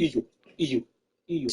Iyu, Iyu, Iyu.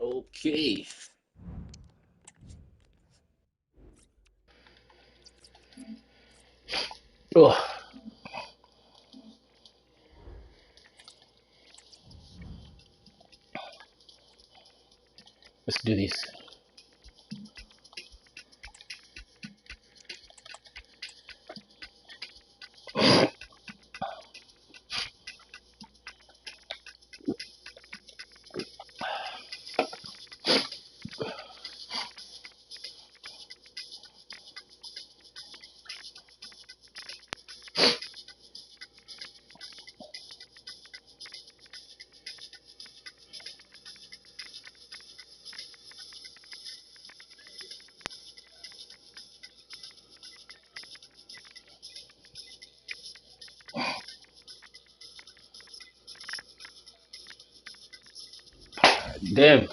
Okay. Oh. Let's do this. Damn.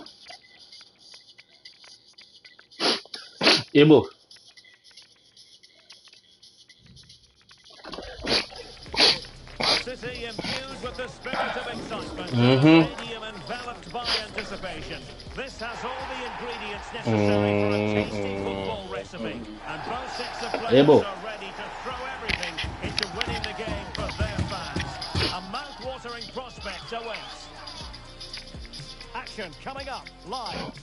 Ebo. City imbued with the spirit of excitement and the Mm-hmm. stadium enveloped by anticipation. This has all the ingredients necessary for a tasty football recipe. And both sets of players Ebo. are ready to throw everything into winning the game for their fans. A mouth-watering prospect awaits. Action coming up live.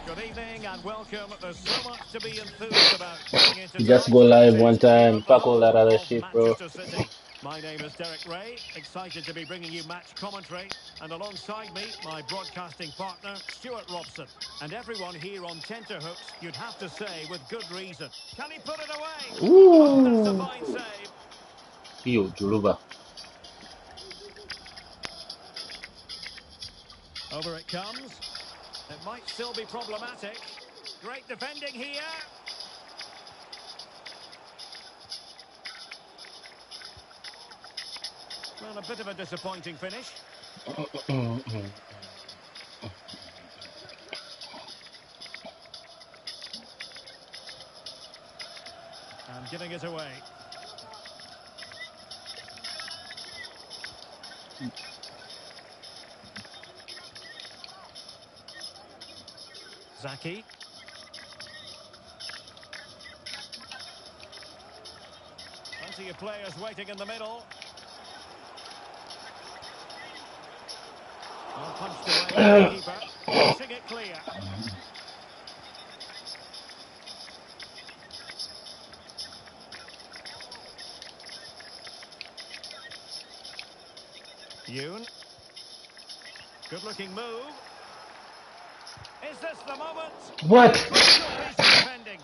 Good evening and welcome. There's so much to be enthused about going into You just tonight's go live one contest here time, at the fuck all that home other of shit, bro. Manchester City. My name is Derek Ray, excited to be bringing you match commentary, and alongside me, my broadcasting partner, Stuart Robson. And everyone here on tenterhooks, you'd have to say, with good reason. Can he put it away? Oh, that's a Ooh. fine save. Yo, Juluba. Over it comes. It might still be problematic. Great defending here. Well, a bit of a disappointing finish. And giving it away. Zaki. Plenty of players waiting in the middle. Well punched away by the keeper. Pushing it clear. Yoon. Good-looking move. Is this the moment? What? Crucial piece of defending.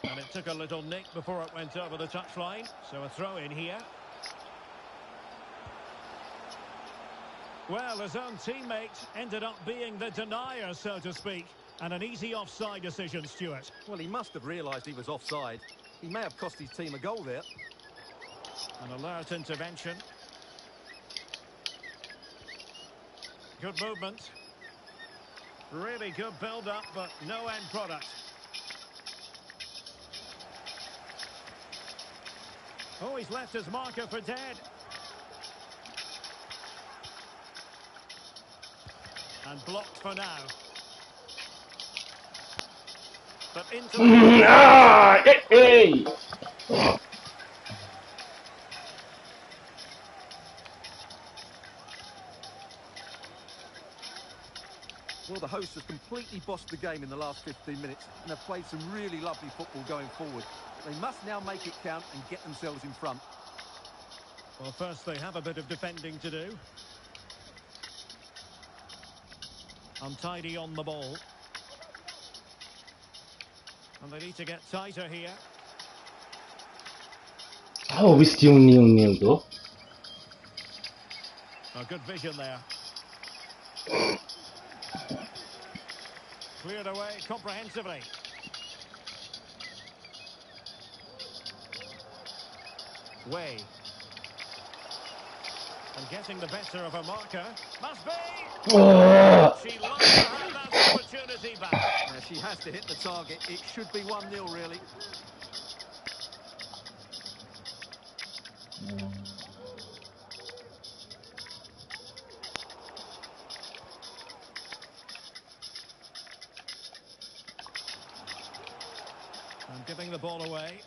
And it took a little nick before it went over the touchline. So a throw in here. Well, his own teammate ended up being the denier, so to speak. And an easy offside decision, Stuart. Well, he must have realised he was offside. He may have cost his team a goal there. An alert intervention. Good movement. Really good build-up, but no end product. Oh, he's left his marker for dead. And blocked for now. But into the... Ah, hey, hey. Well, the hosts have completely bossed the game in the last 15 minutes and have played some really lovely football going forward. They must now make it count and get themselves in front. Well, first they have a bit of defending to do. Untidy on the ball. And they need to get tighter here. How are we still nil though? A good vision there. Cleared away comprehensively. Way. And getting the better of a marker. Must be! She loves to have that opportunity back. Now, she has to hit the target. It should be 1-0, really. And giving the ball away.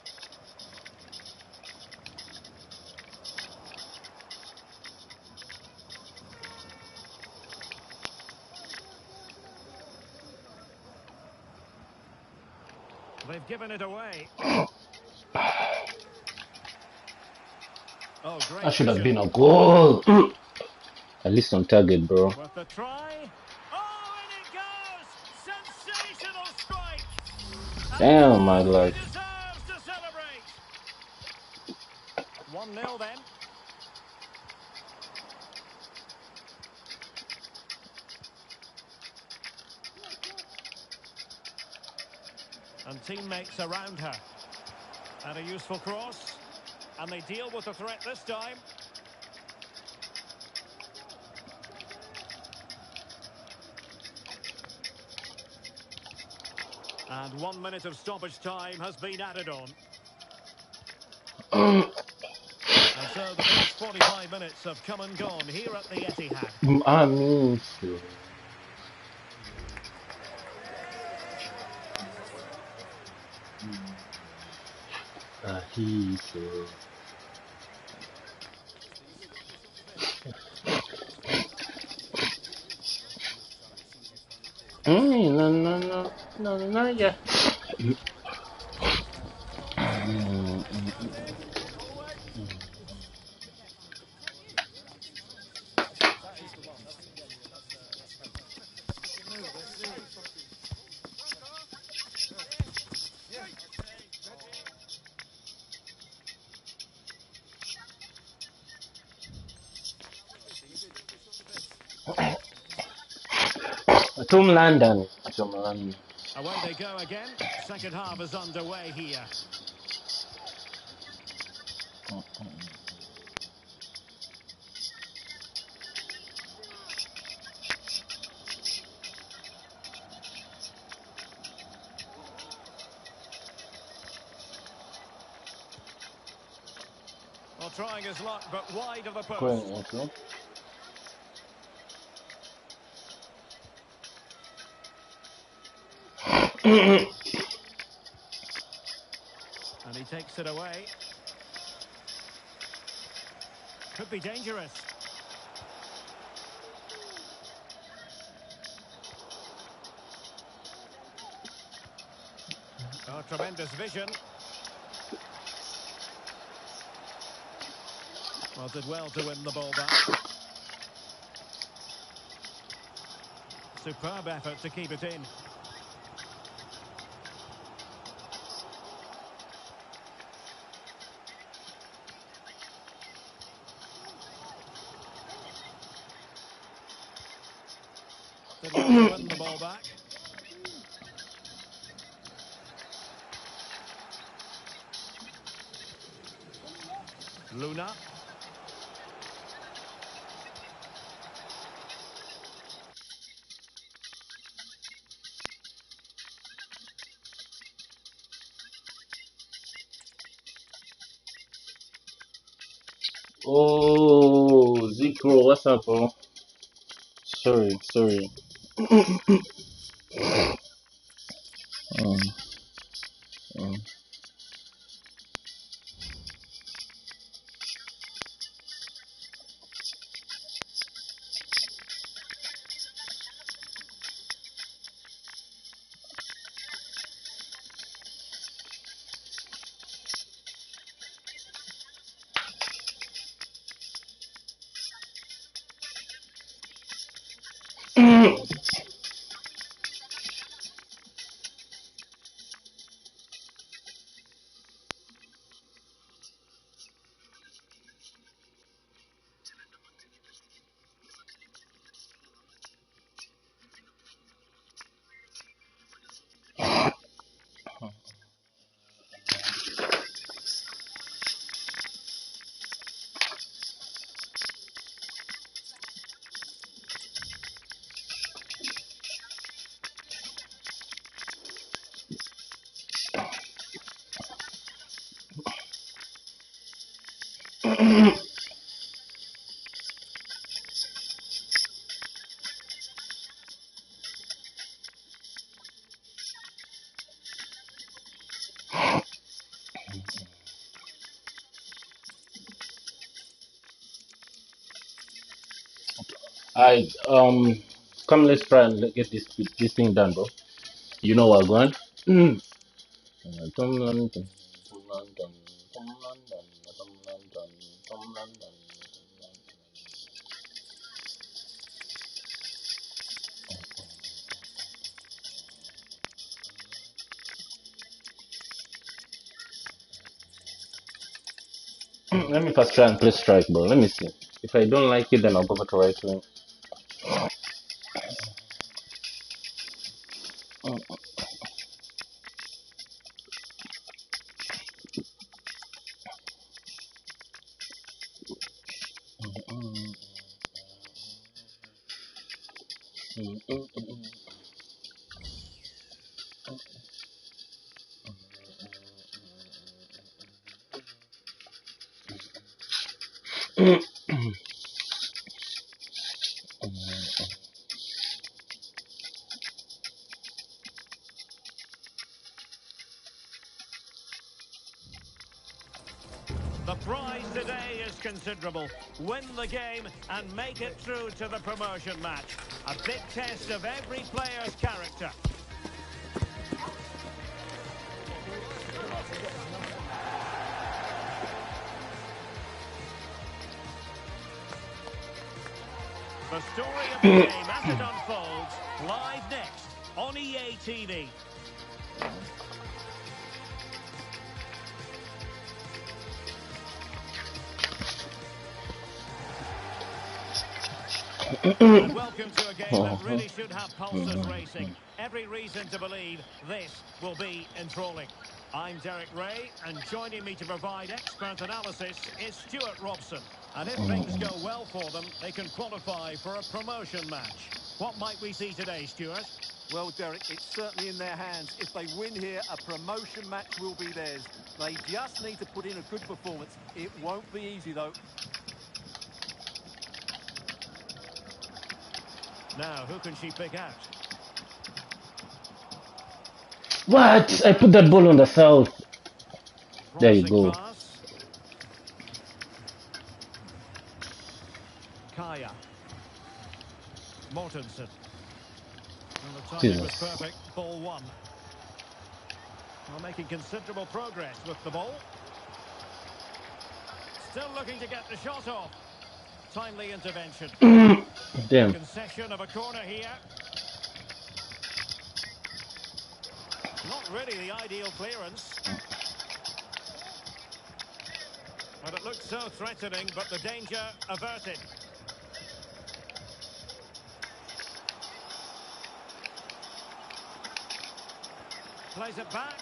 They've given it away. Oh, great. That should have vision. been a goal. At least on target, bro. Worth the try. Oh, and it goes! Sensational strike! Damn, my He life. deserves to celebrate. 1-0 then. And teammates around her. And a useful cross. And they deal with the threat this time. And 1 minute of stoppage time has been added on. And so the first 45 minutes have come and gone here at the Etihad. I mean, so. He so. No, no, no, no, no, yeah. Tom London. Tom London. Away they go again. Second half is underway here. Well, trying his luck, but wide of the post. Okay. And he takes it away. Could be dangerous. Oh, tremendous vision. Well, did well to win the ball back. Superb effort to keep it in. Did well to win the ball back. Luna. Oh, Zico, what's up, bro? Sorry. Um, um. I come, let's try and get this thing done, bro. You know what, going? Tom London, Tom London, Tom London, Tom London, Tom London. Let me first try and play strike, bro. Let me see. If I don't like it, then I'll go back to right wing. The prize today is considerable. Win the game and make it through to the promotion match. A big test of every player's character. The story of the game as it unfolds, live next on EA TV. And welcome to a game that really should have pulses racing. Every reason to believe this will be enthralling. I'm Derek Ray, and joining me to provide expert analysis is Stuart Robson. And if things go well for them, they can qualify for a promotion match. What might we see today, Stuart? Well, Derek, it's certainly in their hands. If they win here, a promotion match will be theirs. They just need to put in a good performance. It won't be easy, though. Now, who can she pick out? What? I put that ball on the south. There you go. Pass. Kaya. Mortensen. Well, the timing was perfect. Ball one. Well, making considerable progress with the ball. Still looking to get the shot off. Timely intervention. Damn. Concession of a corner here. Not really the ideal clearance. But it looked so threatening, but the danger averted. Plays it back.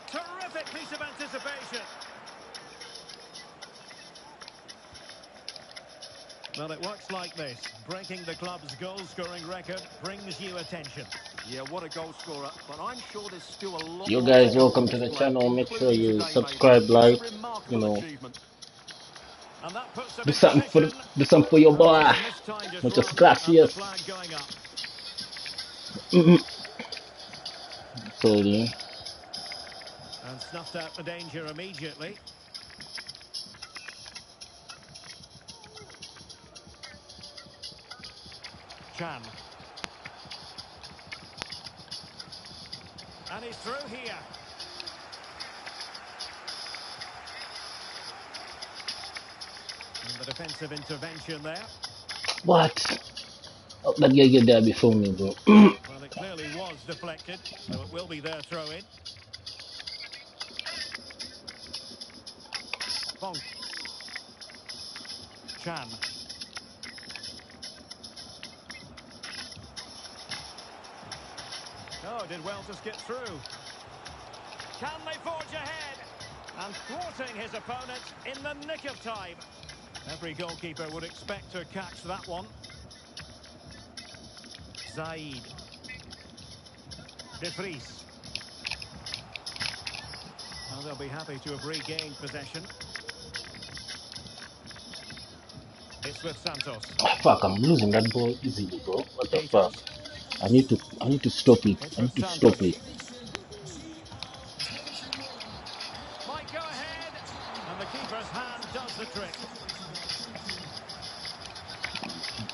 Terrific piece of anticipation. Well, it works like this. Breaking the club's goal-scoring record brings you attention. Yeah, what a goal scorer. But I'm sure there's still a lot. You guys, welcome to the channel. Make sure you subscribe, like, you know. And that puts them Do something for your boy. Muchas gracias. Sorry. And snuffed out the danger immediately. Chan. And he's through here. And the defensive intervention there. What? Oh, that guy get there before me, bro. Well, it clearly was deflected, so it will be their throw-in. Bonk. Chan. Oh, did well to skip through. Can they forge ahead? And thwarting his opponent in the nick of time. Every goalkeeper would expect to catch that one. Zaid. De Vries. Well, they'll be happy to have regained possession. It's with Santos. Oh, fuck, I'm losing that ball easily, bro. What the fuck? I need to stop it. I need to stop it. Might go ahead, and the keeper's hand does the trick.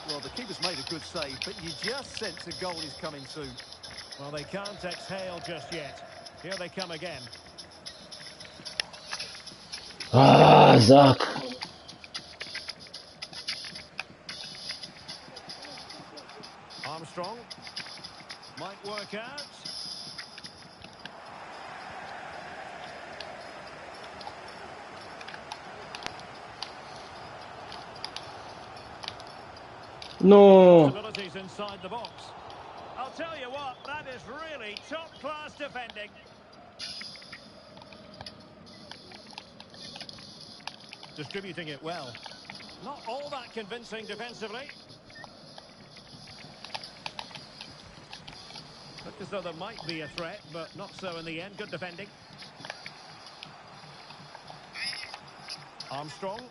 Well, the keeper's made a good save, but you just sense a goal is coming soon. Well, they can't exhale just yet. Here they come again. Ah, Zach. Armstrong. Might work out. No. Possibilities inside the box. I'll tell you what, that is really top-class defending. Distributing it well. Not all that convincing defensively. Looked as though there might be a threat, but not so in the end. Good defending. Armstrong.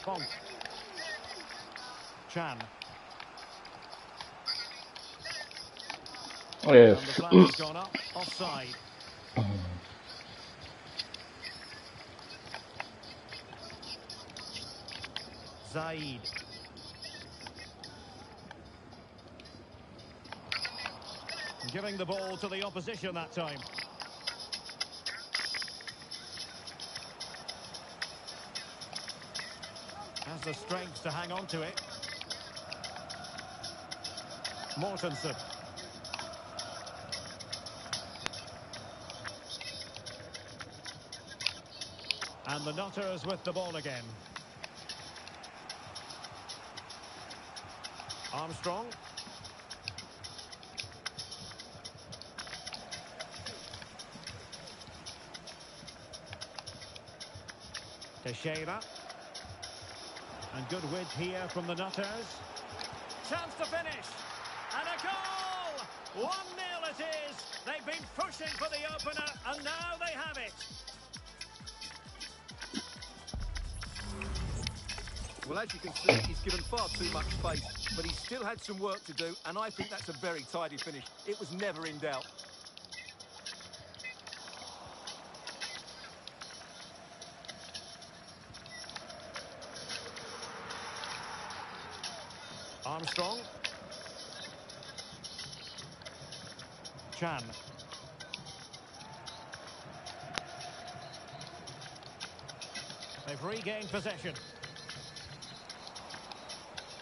Bonk. Chan. Yes. And the flag has gone up, offside. Zaid. Giving the ball to the opposition that time. Has the strength to hang on to it. Mortensen. And the Nutters with the ball again. Armstrong. Teixeira. And good width here from the Nutters. Chance to finish. And a goal! 1-0 it is. They've been pushing for the opener, and now they have it. Well, as you can see, he's given far too much space, but he still had some work to do, and I think that's a very tidy finish. It was never in doubt. Armstrong. Chan. They've regained possession.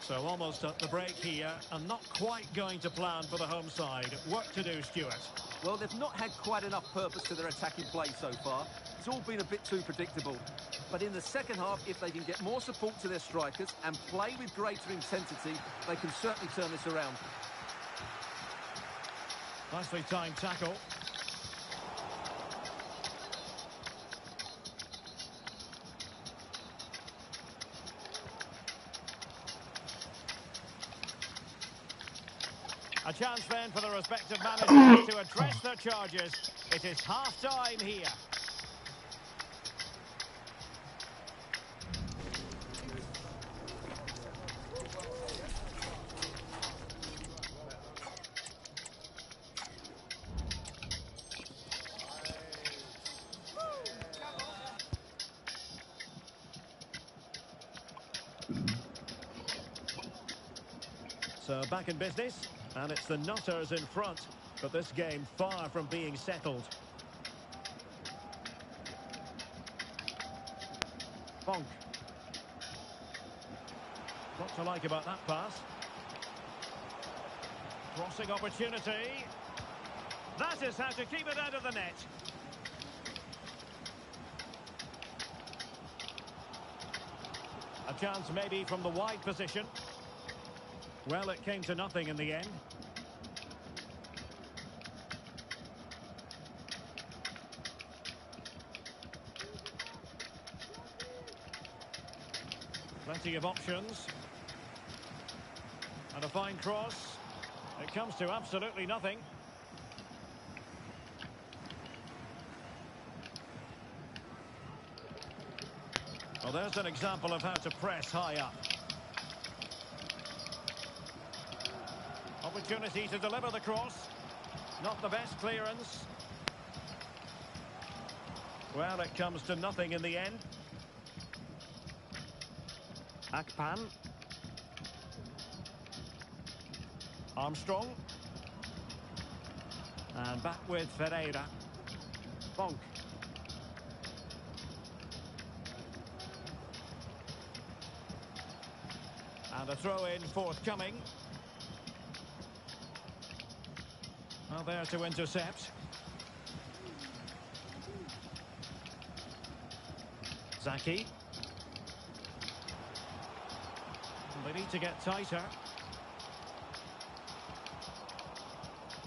So almost at the break here, and not quite going to plan for the home side. Work to do, Stuart. Well, they've not had quite enough purpose to their attacking play so far. It's all been a bit too predictable. But in the second half, if they can get more support to their strikers and play with greater intensity, they can certainly turn this around. Nicely timed tackle. A chance then for the respective managers to address their charges. It is half-time here. So back in business, and it's the Nutters in front, but this game far from being settled. Bonk. What to like about that pass? Crossing opportunity. That is how to keep it out of the net. A chance maybe from the wide position. Well, it came to nothing in the end. Plenty of options. And a fine cross. It comes to absolutely nothing. Well, there's an example of how to press high up. Opportunity to deliver the cross. Not the best clearance. Well, it comes to nothing in the end. Akpan. Armstrong. And back with Ferreira. Bonk. And a throw-in forthcoming. Well, there to intercept. Zaki. They need to get tighter.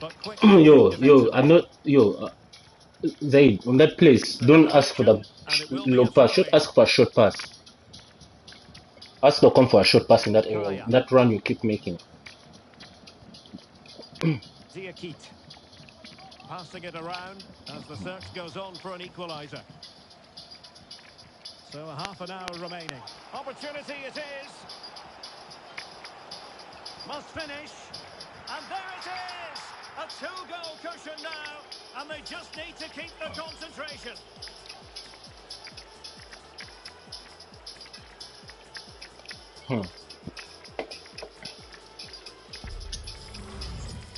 But quick. I'm not, Zaid, on that place, don't ask for the low pass, should ask for a short pass. Ask to come for a short pass in that area, that run you keep making. Diakite. Passing it around as the search goes on for an equaliser. So a half an hour remaining. Opportunity it is. Must finish. And there it is. A two-goal cushion now, and they just need to keep the concentration.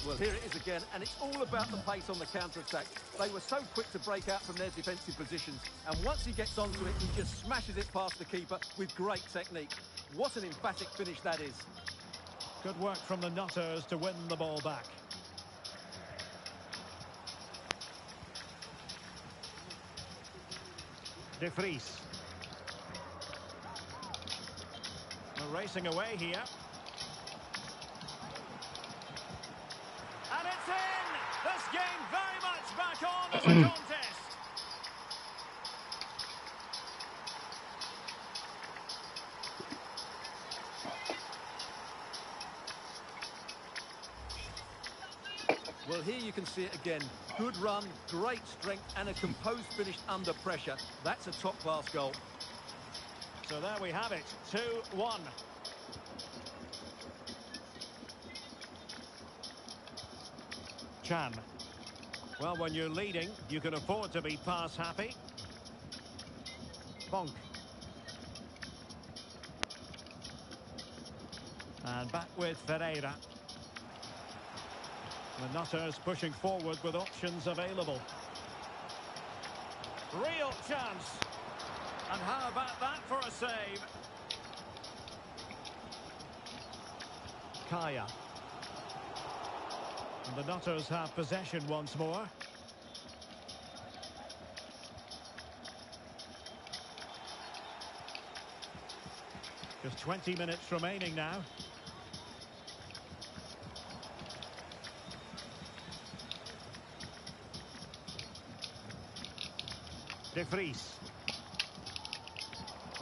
Well, here it is again, and it's all about the pace on the counter-attack. They were so quick to break out from their defensive positions, and once he gets onto it, he just smashes it past the keeper with great technique. What an emphatic finish that is. Good work from the Nutters to win the ball back. De Vries. We're racing away here. And it's in! This game very much back on as a contest. Well, here you can see it again. Good run, great strength, and a composed finish under pressure. That's a top-class goal. So there we have it, 2-1. Chan. Well, when you're leading, you can afford to be pass happy. Bonk. And back with Ferreira. The Nutters pushing forward with options available. Real chance. And how about that for a save? Kaya. And the Nutters have possession once more. Just 20 minutes remaining now. De Vries.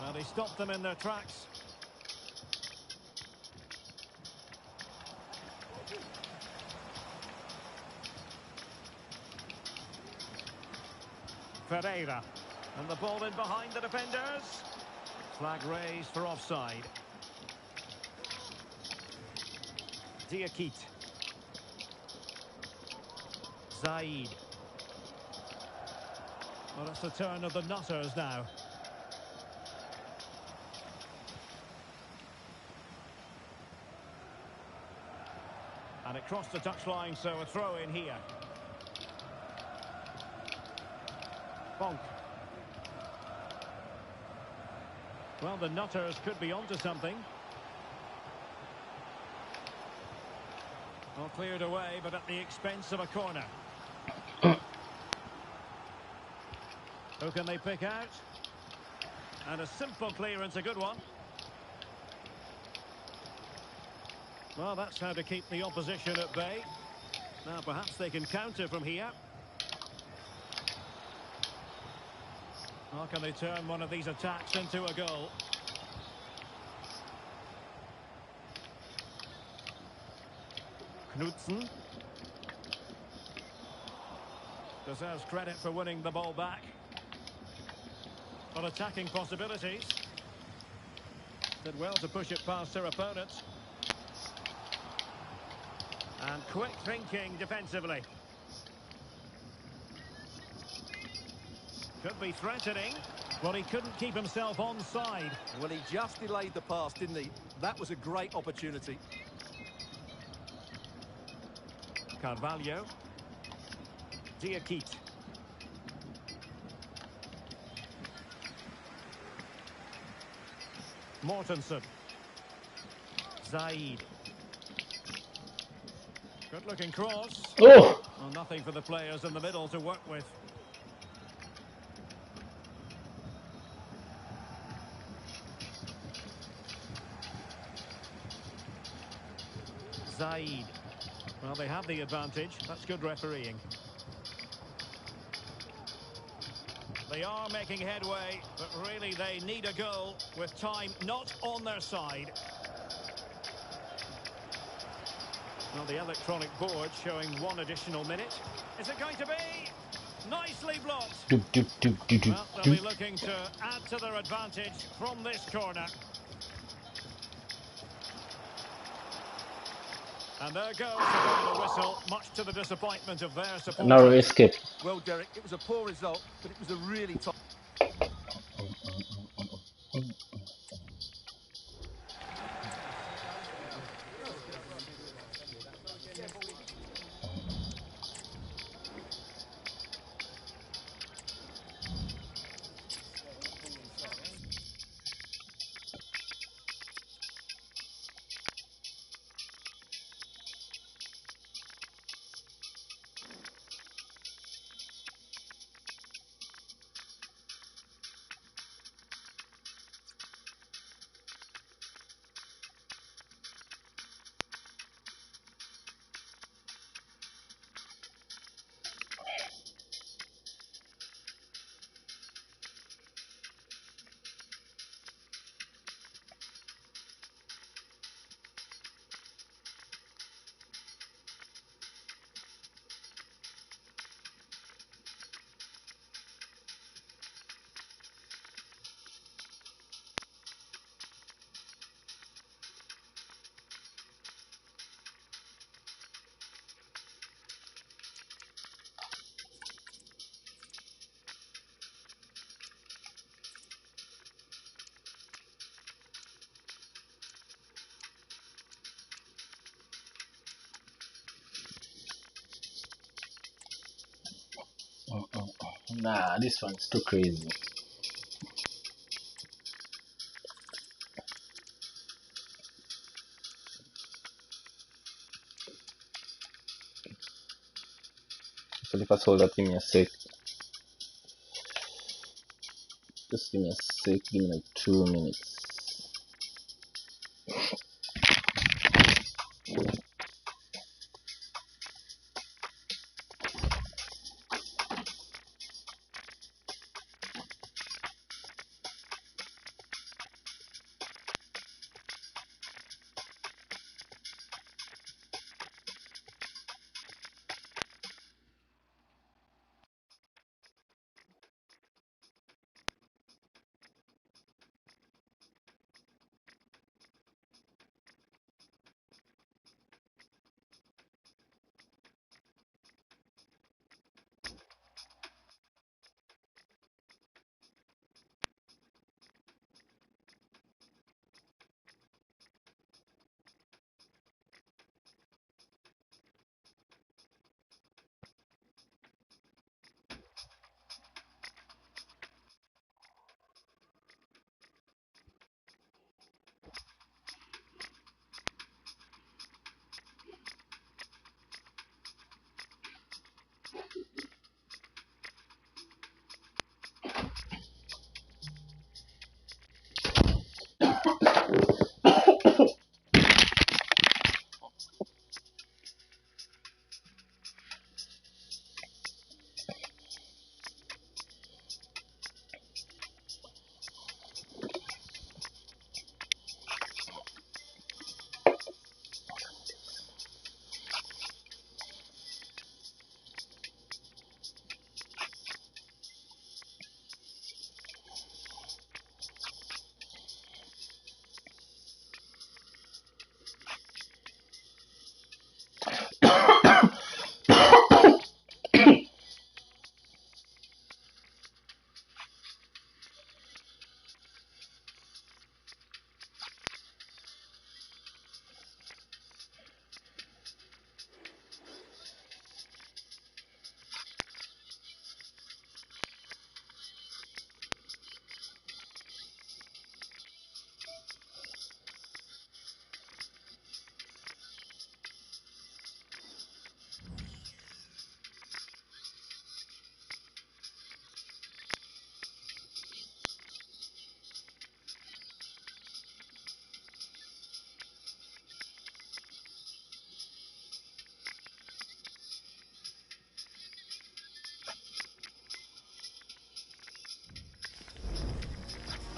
Well, he stopped them in their tracks. Ferreira. And the ball in behind the defenders. Flag raised for offside. Diakite. Zaid. Well, it's the turn of the Nutters now. And it crossed the touchline, so a throw in here. Bonk. Well, the Nutters could be onto something. Well, cleared away, but at the expense of a corner. Who can they pick out? And a simple clearance, a good one. Well, that's how to keep the opposition at bay. Now, perhaps they can counter from here. How can they turn one of these attacks into a goal? Knudsen. Deserves credit for winning the ball back. On attacking possibilities. Did well to push it past her opponent. And quick thinking defensively. Could be threatening. Well, he couldn't keep himself onside. Well, he just delayed the pass, didn't he? That was a great opportunity. Carvalho. Diakite. Mortensen. Zaid. Good looking cross. Oh! Well, nothing for the players in the middle to work with. Zaid. Well, they have the advantage. That's good refereeing. They are making headway, but really they need a goal with time not on their side. Well, the electronic board showing one additional minute. Is it going to be? Nicely blocked. Well, they'll be looking to add to their advantage from this corner. And there goes the final whistle, much to the disappointment of their supporters. Narrow escape. Well, Derek, it was a poor result, but it was a really top. Nah, this one's too crazy. So if I hold that, give me a sec. Just give me a sec. Give me like 2 minutes.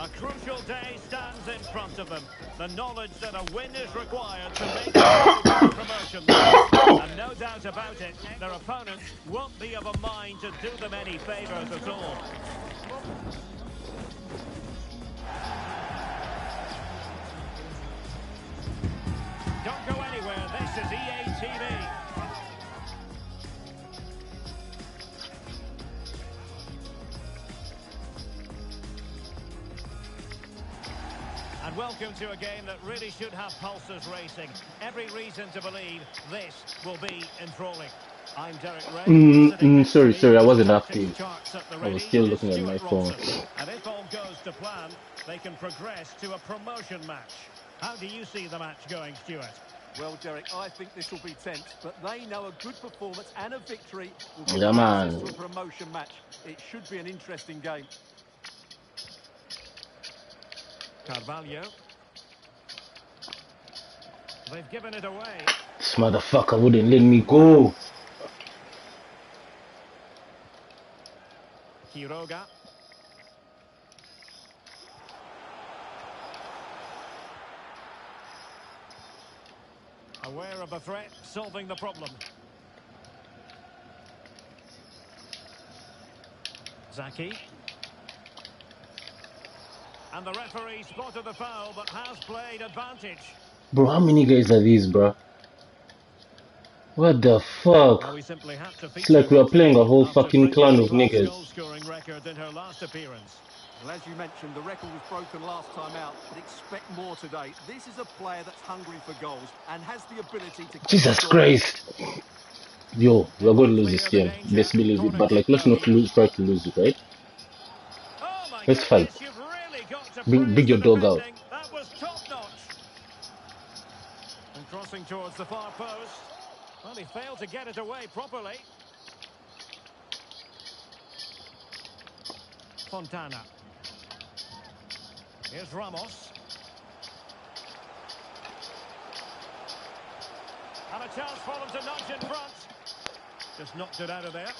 A crucial day stands in front of them. The knowledge that a win is required to make the promotion. And no doubt about it, their opponents won't be of a mind to do them any favours at all. Don't go anywhere. This is EAFC. And welcome to a game that really should have pulses racing. Every reason to believe this will be enthralling. I'm Derek Ray. Sorry, I wasn't active. Charts at the I was ready still is looking at my Stuart phone. Robson. And if all goes to plan, they can progress to a promotion match. How do you see the match going, Stuart? Well, Derek, I think this will be tense, but they know a good performance and a victory will give Yeah, them access man. to a promotion match. It should be an interesting game. Carvalho. They've given it away. This motherfucker wouldn't let me go. Quiroga. Aware of the threat, solving the problem. Zaki. And the referee spotted the foul, but has played advantage. Bro, how many guys are these, bro? What the fuck? Well, we simply had to It's like we are playing a whole after fucking breaking clan the of club's niggas. goal-scoring record in her last appearance. Well, as you mentioned, the record was broken last time out, but expect more today. This is a player that's hungry for goals and has the ability to... Jesus Christ. Yo, we're going to lose this game. Best believe it. But like, let's not try to lose it, right? Oh my Let's fight. goodness, you've really got to Bring praise your the dog out. defending. That was top-notch. And crossing towards the far post. Well, he failed to get it away properly. Fontana. Here's Ramos. And a chance for them to nudge in front. Just knocked it out of there.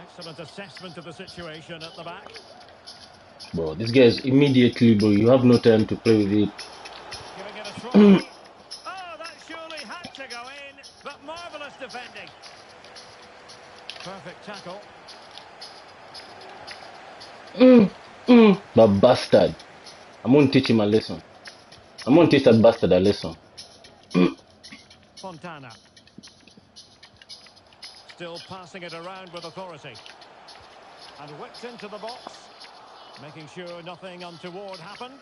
Excellent assessment of the situation at the back. Bro, this guy is immediately, bro. You have no time to play with it. Giving it a try. Oh, that surely had to go in, but marvellous defending. Perfect tackle. But bastard. I'm gonna teach him a lesson. I'm gonna teach that bastard a lesson. Fontana. Still passing it around with authority. And whipped into the box. Making sure nothing untoward happened.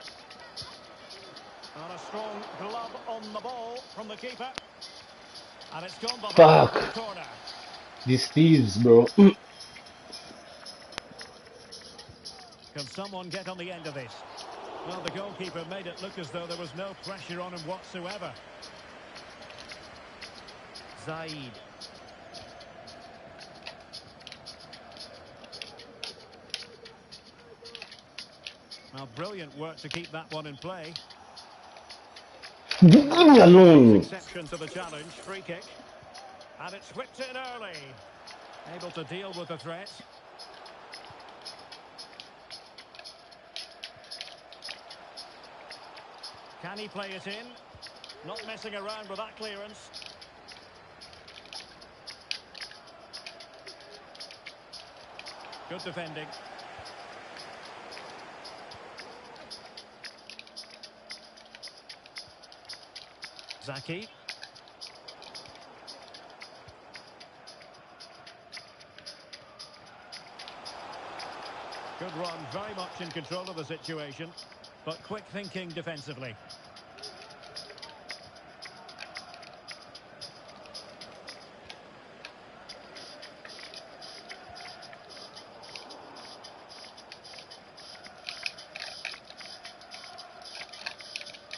And a strong glove on the ball from the keeper. And it's gone behind the corner. These thieves, bro. Can someone get on the end of this? Well, the goalkeeper made it look as though there was no pressure on him whatsoever. Zaid. Well, brilliant work to keep that one in play. Leave me alone. Exception to the challenge, free kick. And it's whipped in early. Able to deal with the threat. Can he play it in? Not messing around with that clearance. Good defending. Zaki. Good run, very much in control of the situation, but quick thinking defensively.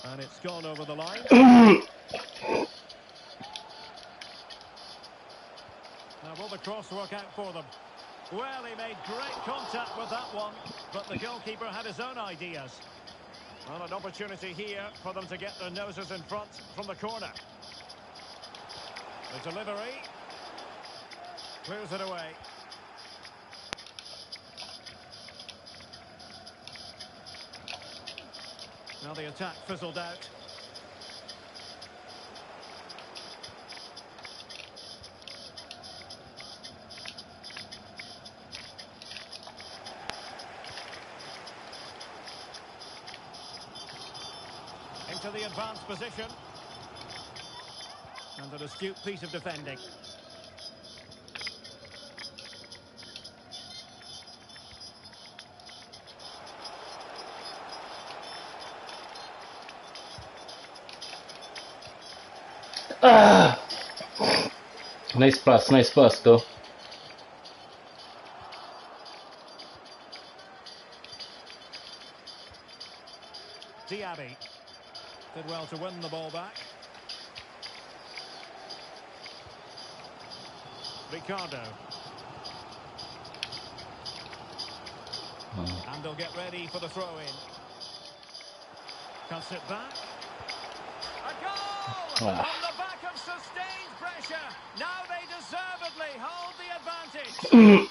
And it's gone over the line. Now will the cross work out for them? Well, he made great contact with that one, but the goalkeeper had his own ideas. Well, an opportunity here for them to get their noses in front from the corner. The delivery. Clears it away. Now the attack fizzled out. Into the advanced position. And an astute piece of defending. Ah! Nice pass, though. Diaby did well to win the ball back. Ricardo. And they'll get ready for the throw-in. Cuts it back. A goal! On the back of sustained pressure. Now they deservedly hold the advantage.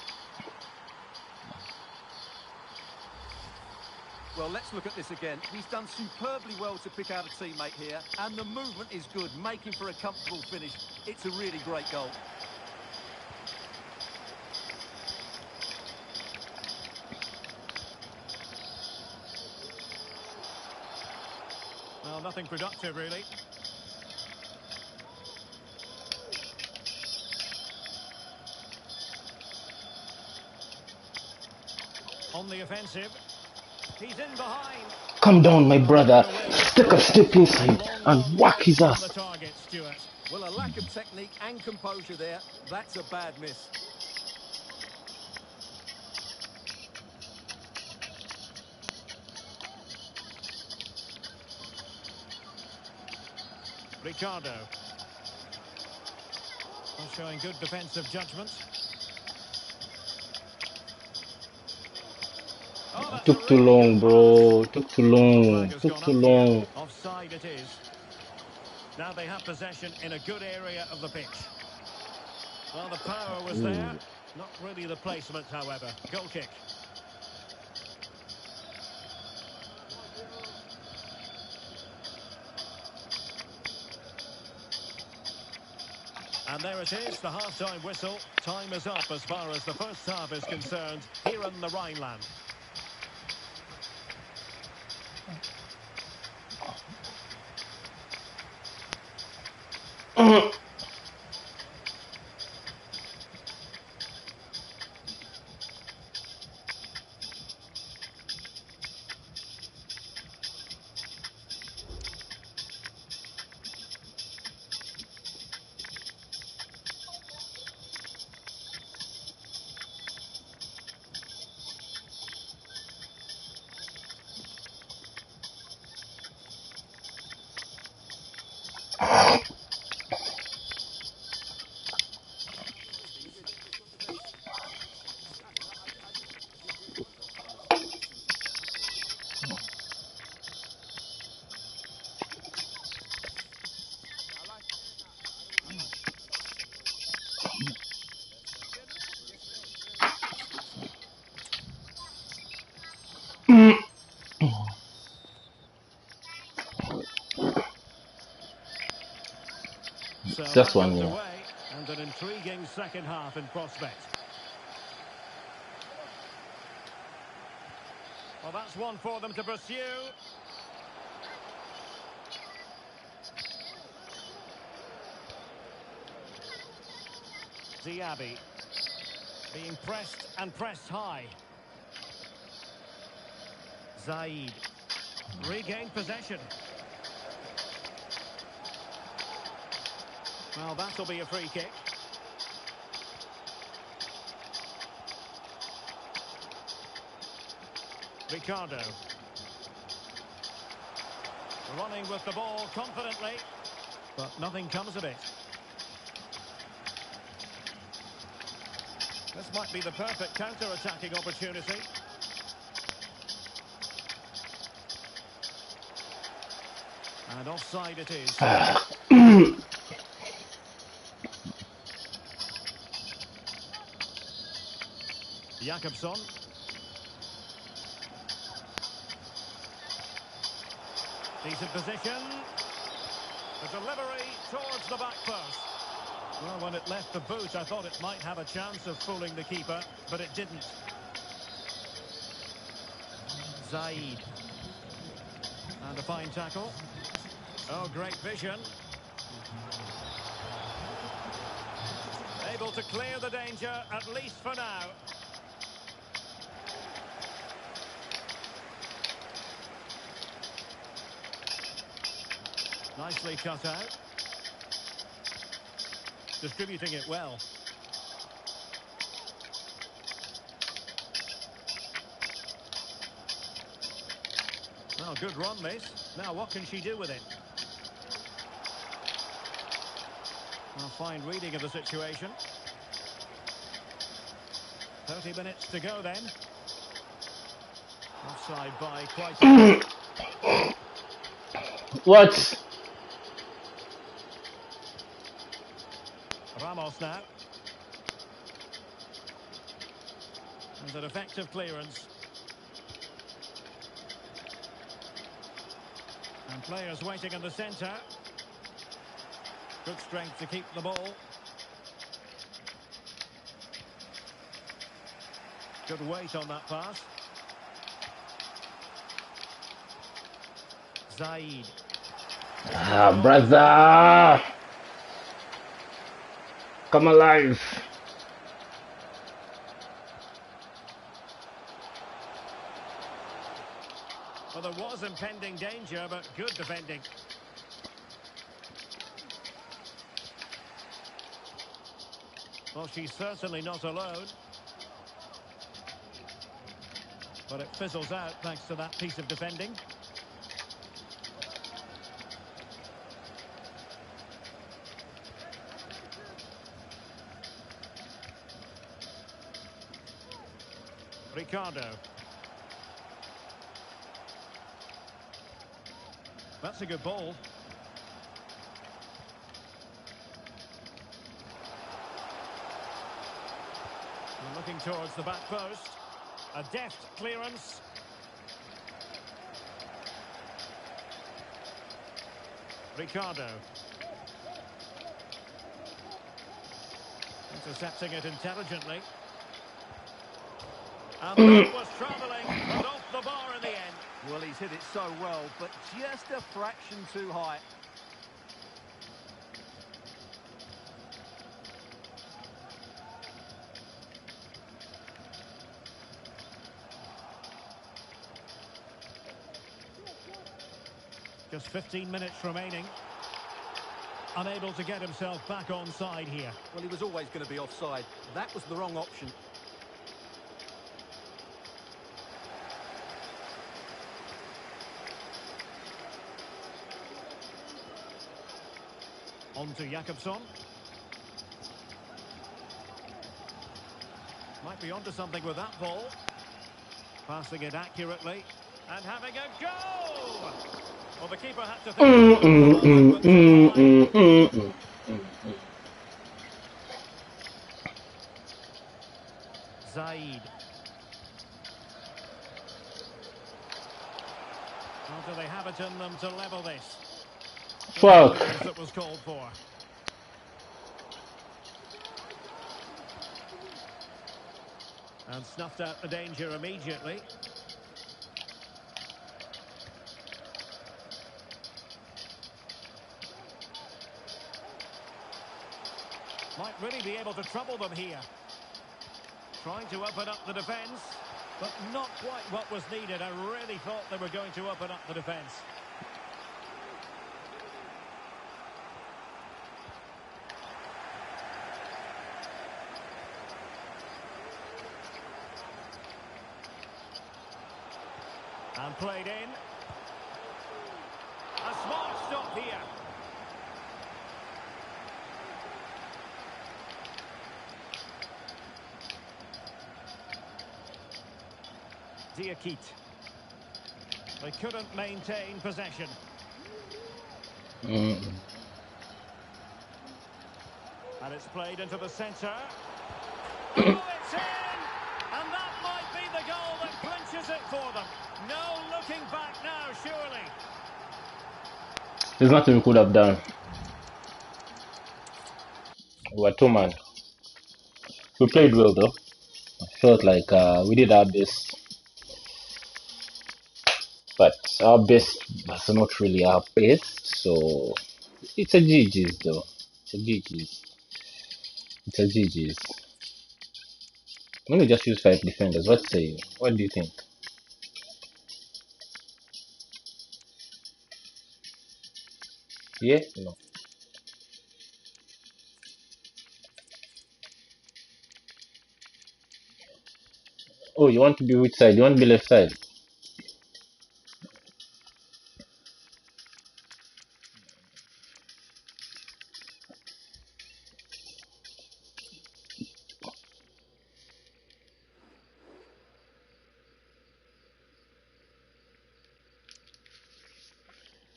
Well, let's look at this again. He's done superbly well to pick out a teammate here, and the movement is good, making for a comfortable finish. It's a really great goal. Well, nothing productive, really. On the offensive. He's in behind. Come down, my brother. Stick a step inside and whack his ass. Well, a lack of technique and composure there. That's a bad miss. Ricardo. Showing good defensive judgment. Took too long, bro. Took too long. Offside it is. Now they have possession in a good area of the pitch. Well, the power was there. Not really the placement, however. Goal kick. And there it is, the half-time whistle. Time is up as far as the first half is concerned here in the Rhineland. So Just one, yeah. away, and an intriguing second half in prospect. Well, that's one for them to pursue. Diaby being pressed and pressed high. Zaid regained possession. Well, that'll be a free kick. Ricardo. Running with the ball confidently, but nothing comes of it. This might be the perfect counter-attacking opportunity. And offside it is. Jakobsson. Decent position. The delivery towards the back post. Well, when it left the boot, I thought it might have a chance of fooling the keeper, but it didn't. Zaid. And a fine tackle. Oh, great vision. Able to clear the danger, at least for now. Nicely cut out. distributing it well. Well, good run, this. Now, what can she do with it? Well, fine reading of the situation. 30 minutes to go then. Offside by quite a bit. What? Ramos now. And an effective clearance. And players waiting in the centre. Good strength to keep the ball. Good weight on that pass. Zaid. Ah, brother! Come alive! Well, there was impending danger, but good defending. Well, she's certainly not alone. But it fizzles out thanks to that piece of defending. Ricardo. That's a good ball. And looking towards the back post. A deft clearance. Ricardo. Intercepting it intelligently. And that was travelling, but off the bar in the end. Well, he's hit it so well, but just a fraction too high. Just 15 minutes remaining. Unable to get himself back on side here. Well, he was always going to be offside. That was the wrong option. On to Jakobsson. Might be onto something with that ball. Passing it accurately. And having a go! Well, the keeper had to think... Zaid. How do they have it in them to level this? Fuck. That was called for. And snuffed out the danger immediately. Might really be able to trouble them here. Trying to open up the defence, but not quite what was needed. I really thought they were going to open up the defence. And played in. A smart stop here. Diakite. They couldn't maintain possession. And it's played into the centre. Oh, it's in! And that might be the goal that clinches it for them. No looking back now, surely. There's nothing we could have done. We were two man. We played well though. I felt like we did our best. But our best was not really our best, so it's a GG's though. It's a GG's. It's a GG's. Let me just use 5 defenders. What say you? What do you think? Yeah? No. Oh, you want to be which side? You want to be left side?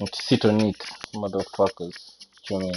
Let's sit on it, motherfuckers. What you mean?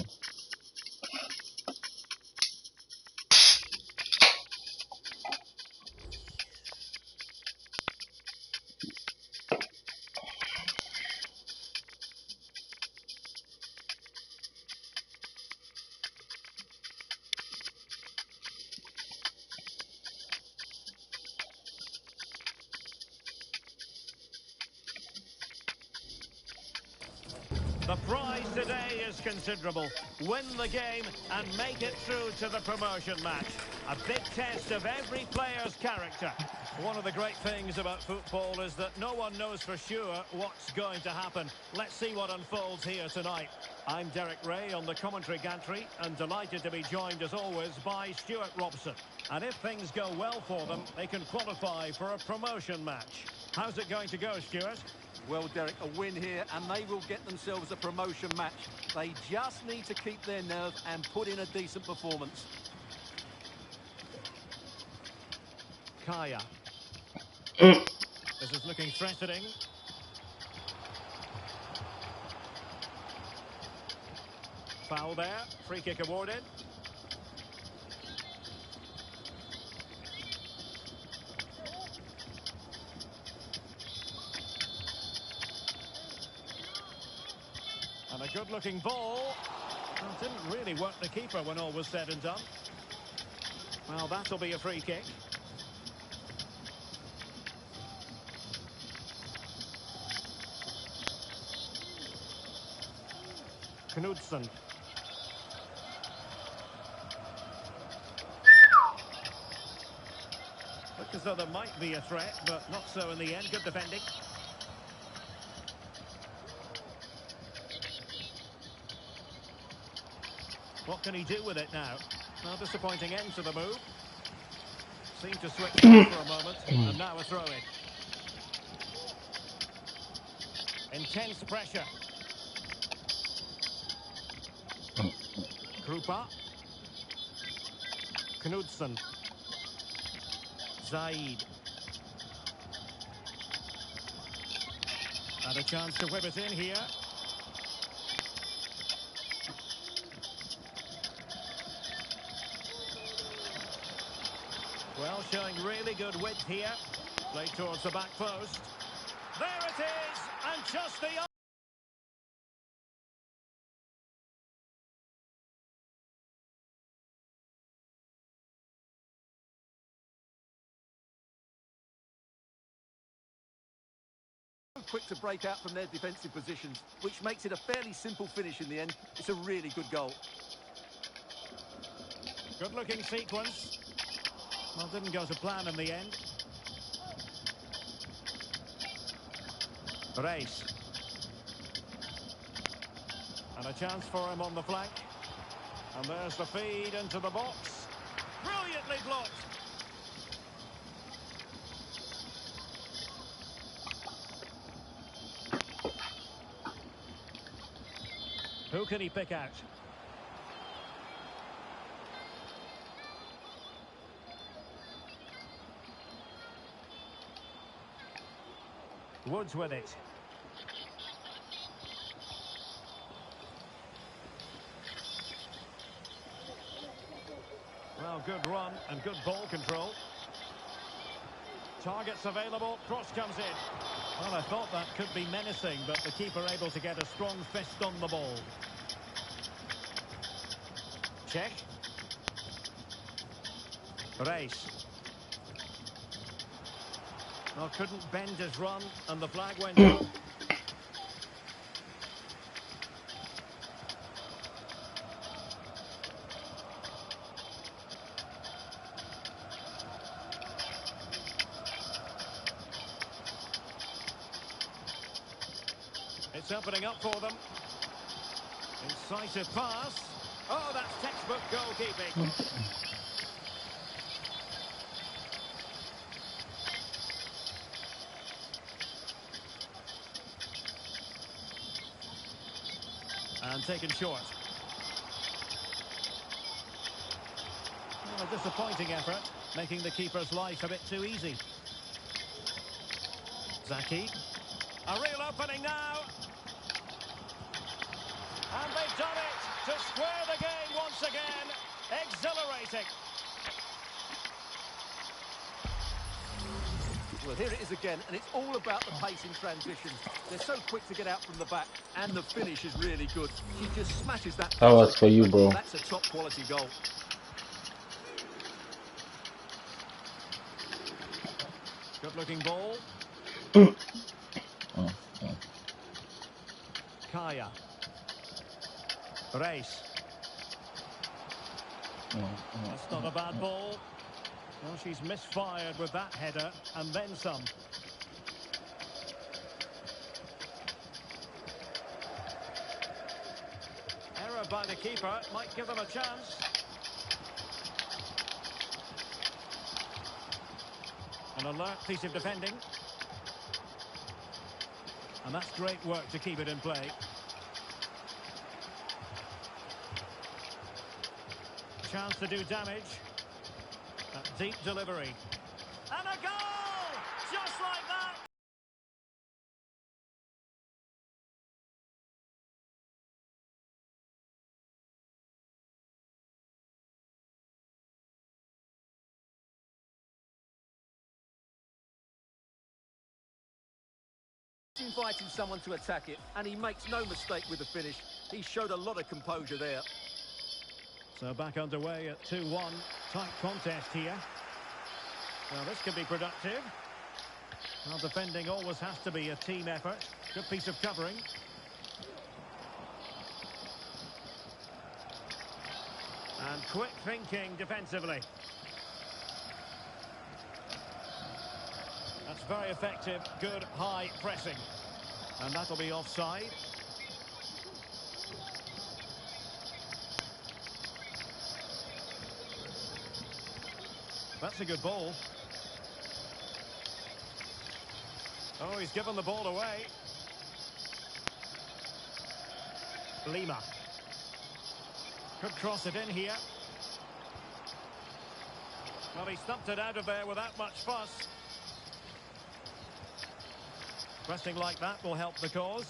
The prize today is considerable. Win the game and make it through to the promotion match. A big test of every player's character. One of the great things about football is that no one knows for sure what's going to happen. Let's see what unfolds here tonight. I'm Derek Ray on the commentary gantry and delighted to be joined as always by Stuart Robson. And if things go well for them, they can qualify for a promotion match. How's it going to go, Stuart? Well, Derek, a win here and they will get themselves a promotion match. They just need to keep their nerve and put in a decent performance. Kaya. This is looking threatening. Foul there. Free kick awarded. And a good-looking ball. Well, didn't really work the keeper when all was said and done. Well, that'll be a free kick. Knudsen. Looked as though there might be a threat, but not so in the end. Good defending. What can he do with it now? Well, disappointing end to the move. Seemed to switch off for a moment, and now a throw-in. Intense pressure. Krupa. Knudsen. Zaid. And a chance to whip it in here. Well, showing really good width here. Played towards the back post. There it is! And just the... Quick to break out from their defensive positions, which makes it a fairly simple finish in the end. It's a really good goal. Good-looking sequence. Well, didn't go to plan in the end. Race. And a chance for him on the flank. And there's the feed into the box. Brilliantly blocked. Who can he pick out? Woods with it. Well, good run and good ball control. Targets available, cross comes in. Well, I thought that could be menacing, but the keeper able to get a strong fist on the ball. Check. Race. Well, couldn't bend his run, and the flag went up. It's opening up for them. Incisive pass. Oh, that's textbook goalkeeping. taken short. Well, a disappointing effort, making the keeper's life a bit too easy. Zaki. A real opening now. And they've done it to square the game once again. Exhilarating. Well, here it is again, and it's all about the pace in transitions. They're so quick to get out from the back, and the finish is really good. She just smashes that. That was for you, bro. That's a top quality goal. Good looking ball. Kaya. Race. That's not a bad ball. Well, she's misfired with that header, and then some. Error by the keeper might give them a chance. An alert piece of defending. And that's great work to keep it in play. Chance to do damage. A deep delivery. And a goal! Just like that! Inviting someone to attack it, and he makes no mistake with the finish. He showed a lot of composure there. So back underway at 2-1. Tight contest here. Well, this could be productive. Well, defending always has to be a team effort. Good piece of covering. And quick thinking defensively. That's very effective. Good high pressing. And that'll be offside. That's a good ball. Oh, he's given the ball away. Lima. Could cross it in here. Well, he stumped it out of there without much fuss. Pressing like that will help the cause.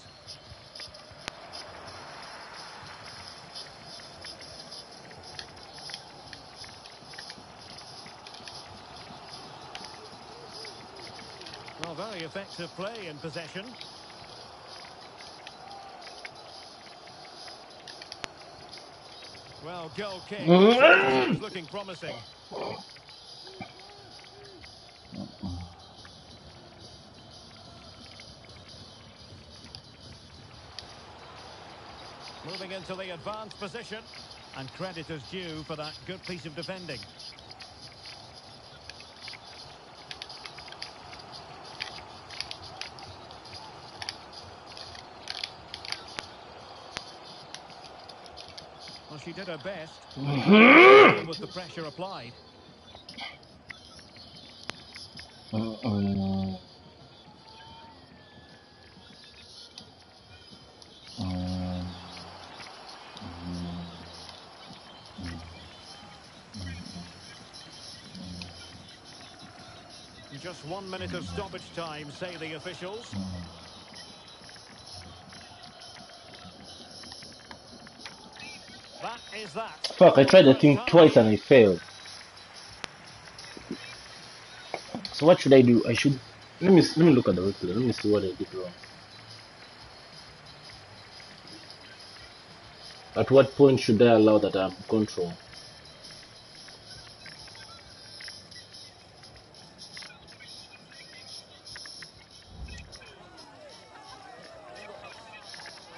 Well, very effective play in possession. Well, goal kick. It's looking promising. Moving into the advanced position. And credit is due for that good piece of defending. Well, she did her best with the pressure applied. Just 1 minute of stoppage time, say the officials. That is that. Fuck, I tried the thing twice and I failed. So what should I do? I should... Let me look at the replay. Let me see what I did wrong. At what point should I allow that I have control?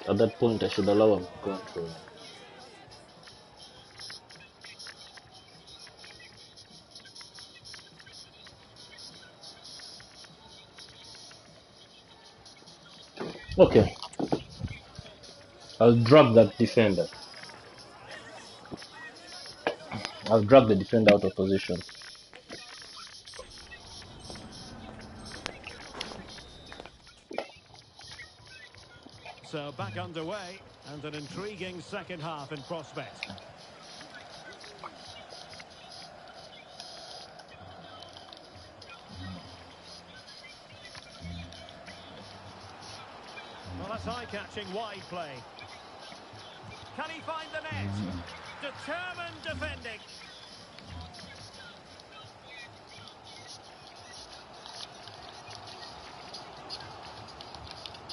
At that point I should allow him control. Okay. I'll drag that defender. I'll drag the defender out of position. So back underway, and an intriguing second half in prospect. Well, that's eye-catching wide play. Can he find the net? Determined defending.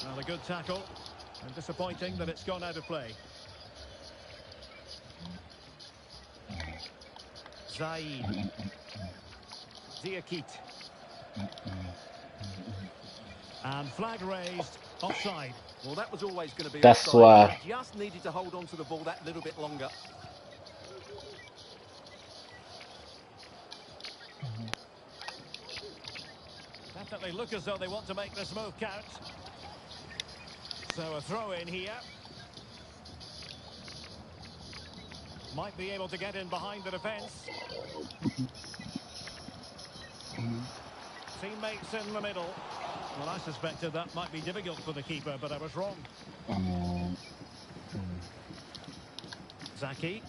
Well, a good tackle. And disappointing that it's gone out of play. Zaid. Diakite. And flag raised. Offside. Well, that was always going to be That's offside. why. He just needed to hold on to the ball that little bit longer. Definitely look as though they want to make this move count. So a throw in here. Might be able to get in behind the defence. Teammates in the middle. Well, I suspected that might be difficult for the keeper, but I was wrong. Zaki.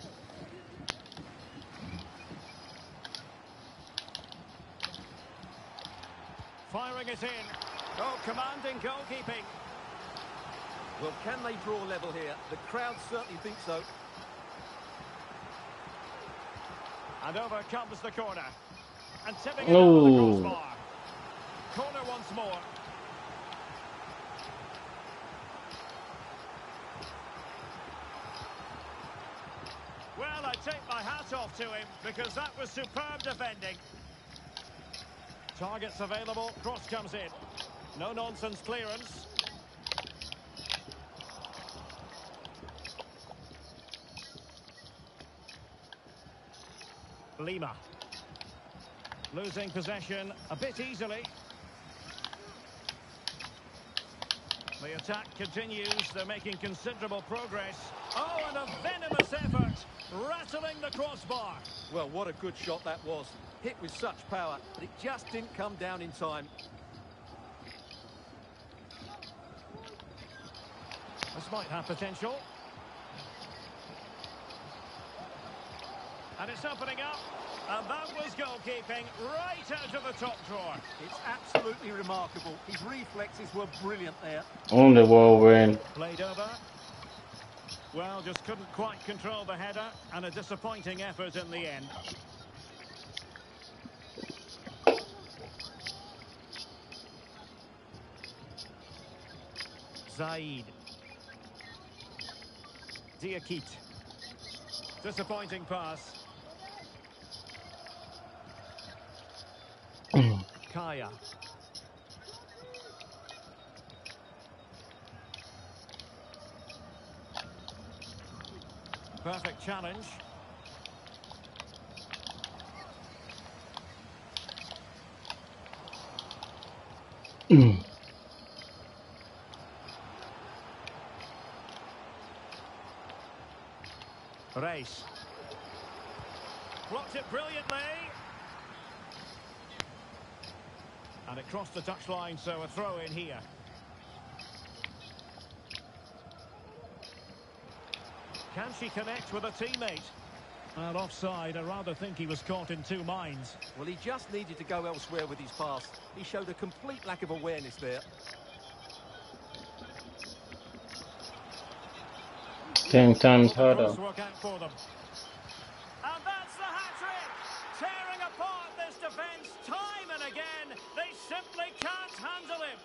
Firing it in. Oh, commanding goalkeeping. Well, can they draw level here? The crowd certainly think so. And over comes the corner. And tipping it over the crossbar. Corner once more. Well, I take my hat off to him because that was superb defending. Targets available, cross comes in. No nonsense clearance. Lima. Losing possession a bit easily. The attack continues, they're making considerable progress. Oh, and a venomous effort, rattling the crossbar. Well, what a good shot that was. Hit with such power, but it just didn't come down in time. This might have potential. And it's opening up. And that was goalkeeping right out of the top drawer. It's absolutely remarkable. His reflexes were brilliant there. On the whirlwind. Played over. Well, just couldn't quite control the header, and a disappointing effort in the end. Zaid. Diakite. Disappointing pass. Kaya. Perfect challenge. Reis. Blocked it brilliantly. And it crossed the touchline, so a throw in here. Can she connect with a teammate? Well, offside, I rather think he was caught in two minds. Well, he just needed to go elsewhere with his pass. He showed a complete lack of awareness there. 10 times harder. Work out for them. And that's the hat-trick! Tearing apart this defence time and again. They simply can't handle him.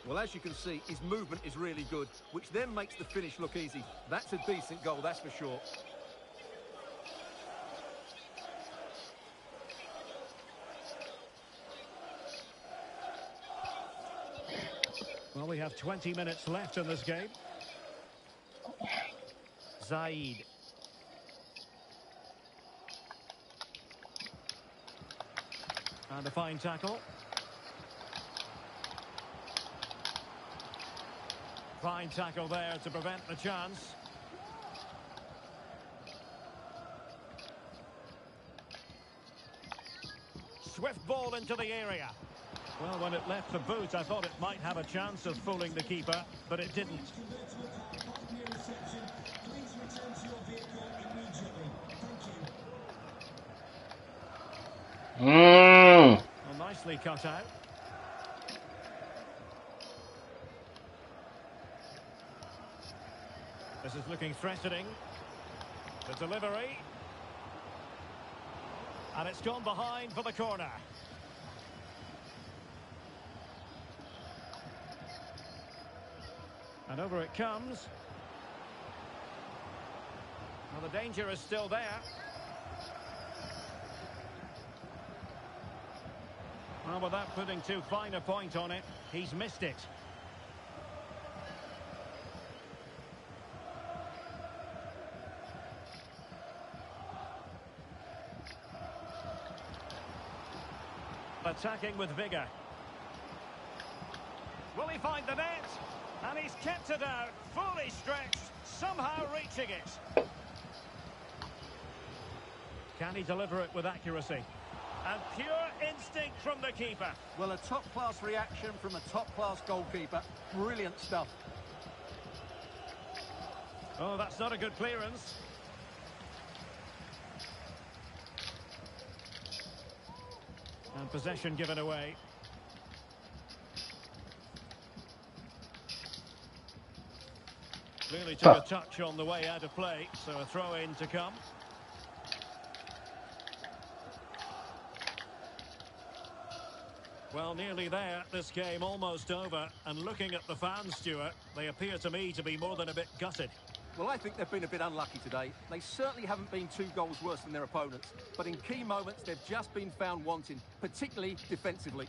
Well, as you can see, his movement is really good, which then makes the finish look easy. That's a decent goal, that's for sure. Well, we have 20 minutes left in this game. Zaid. And a fine tackle. Fine tackle there to prevent the chance. swift ball into the area. Well, when it left the boot, I thought it might have a chance of fooling the keeper, but it didn't. Mm. Well, nicely cut out. This is looking threatening. The delivery. And it's gone behind for the corner. And over it comes. Well, the danger is still there. Well, without putting too fine a point on it, he's missed it. Attacking with vigour. Will he find the net? And he's kept it out, fully stretched, somehow reaching it. Can he deliver it with accuracy? And pure instinct from the keeper. Well, a top-class reaction from a top-class goalkeeper. Brilliant stuff. Oh, that's not a good clearance. And possession given away. Clearly took a touch on the way out of play, so a throw-in to come. Well, nearly there. This game almost over. And looking at the fans, Stuart, they appear to me to be more than a bit gutted. Well, I think they've been a bit unlucky today. They certainly haven't been 2 goals worse than their opponents. But in key moments, they've just been found wanting, particularly defensively.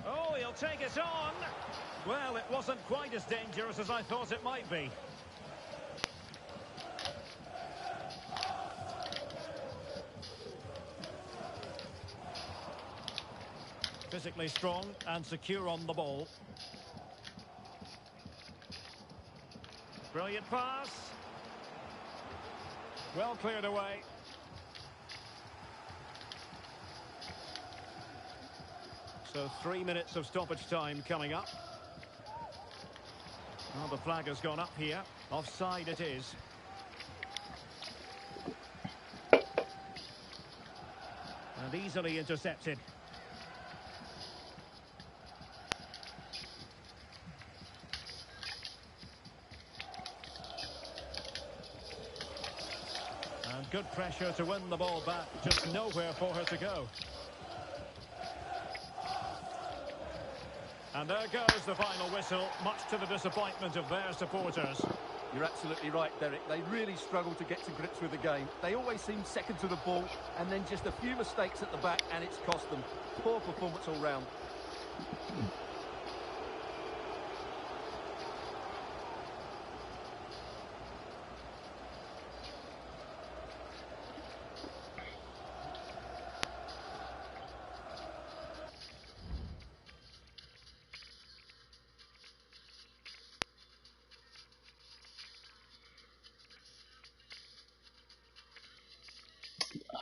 Oh, he'll take it on. Well, it wasn't quite as dangerous as I thought it might be. Physically strong and secure on the ball. Brilliant pass. Well cleared away. So 3 minutes of stoppage time coming up. Well, the flag has gone up here. Offside it is. And easily intercepted. And good pressure to win the ball back. Just nowhere for her to go. And there goes the final whistle, much to the disappointment of their supporters. You're absolutely right, Derek. They really struggle to get to grips with the game. They always seem second to the ball, and then just a few mistakes at the back, and it's cost them. Poor performance all round.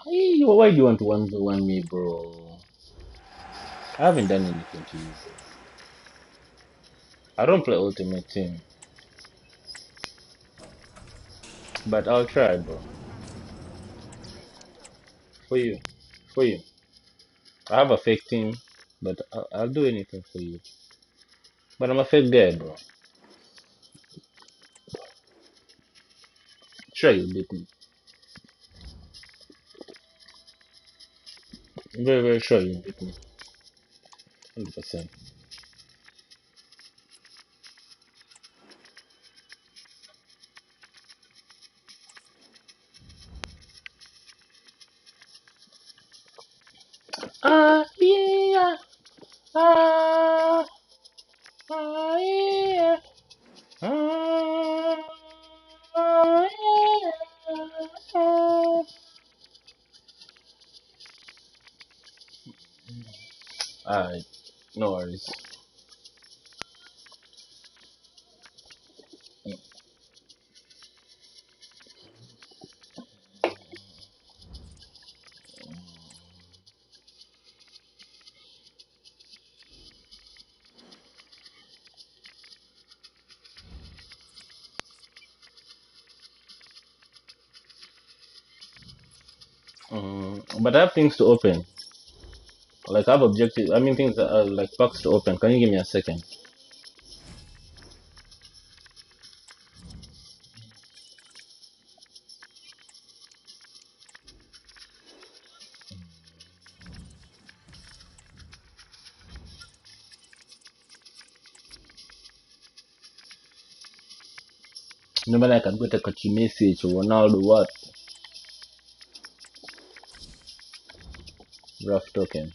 Hey, why do you want to one me, bro? I haven't done anything to you, bro. I don't play Ultimate Team. But I'll try, bro. For you. For you. I have a fake team, but I'll do anything for you. But I'm a fake guy, bro. Sure, you'll beat me. I'm very, very sure you'll beat me. 100%. Yeah. Yeah. Yeah. Alright, no worries. But I have things to open. Like I have objectives. I mean things that are like packs to open. Can you give me a second? Nobody can go take a message or Ronaldo what? Rough token.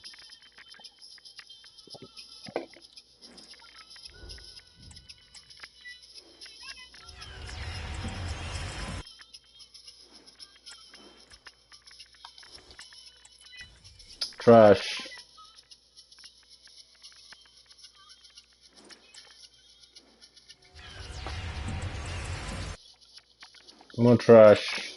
Trash. More trash.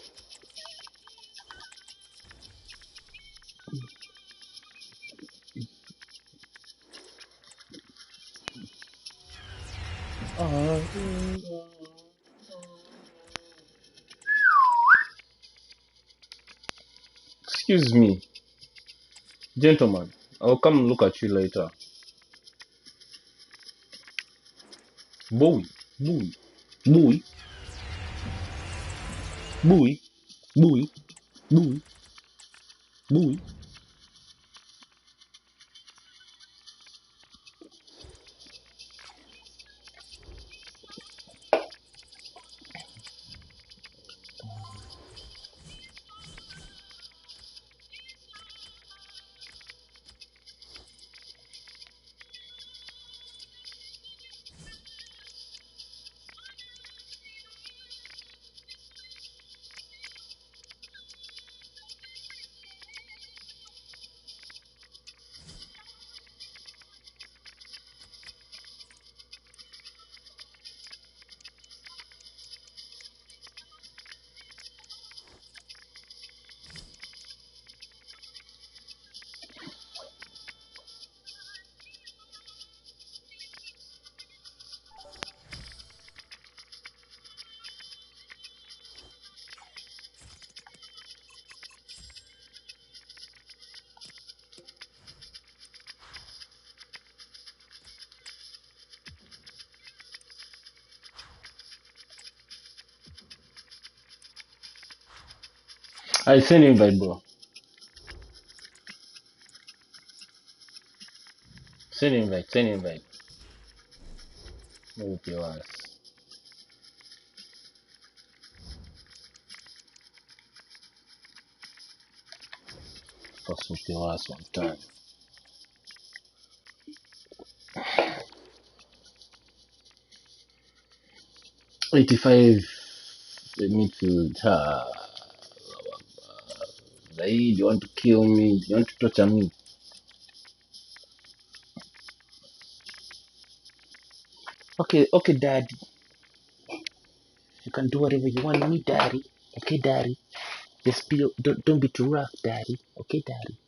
Excuse me, gentlemen. I'll come look at you later. Boy, boy, boy, boy, boy, boy, boy. I send invite, bro. Send invite, send invite. Move your ass. Fuss with your ass one time. 85 midfield. Zaid, you want to kill me? You want to torture me? Okay, okay, daddy. You can do whatever you want me, daddy. Okay, daddy. Just be don't be too rough, daddy. Okay, daddy.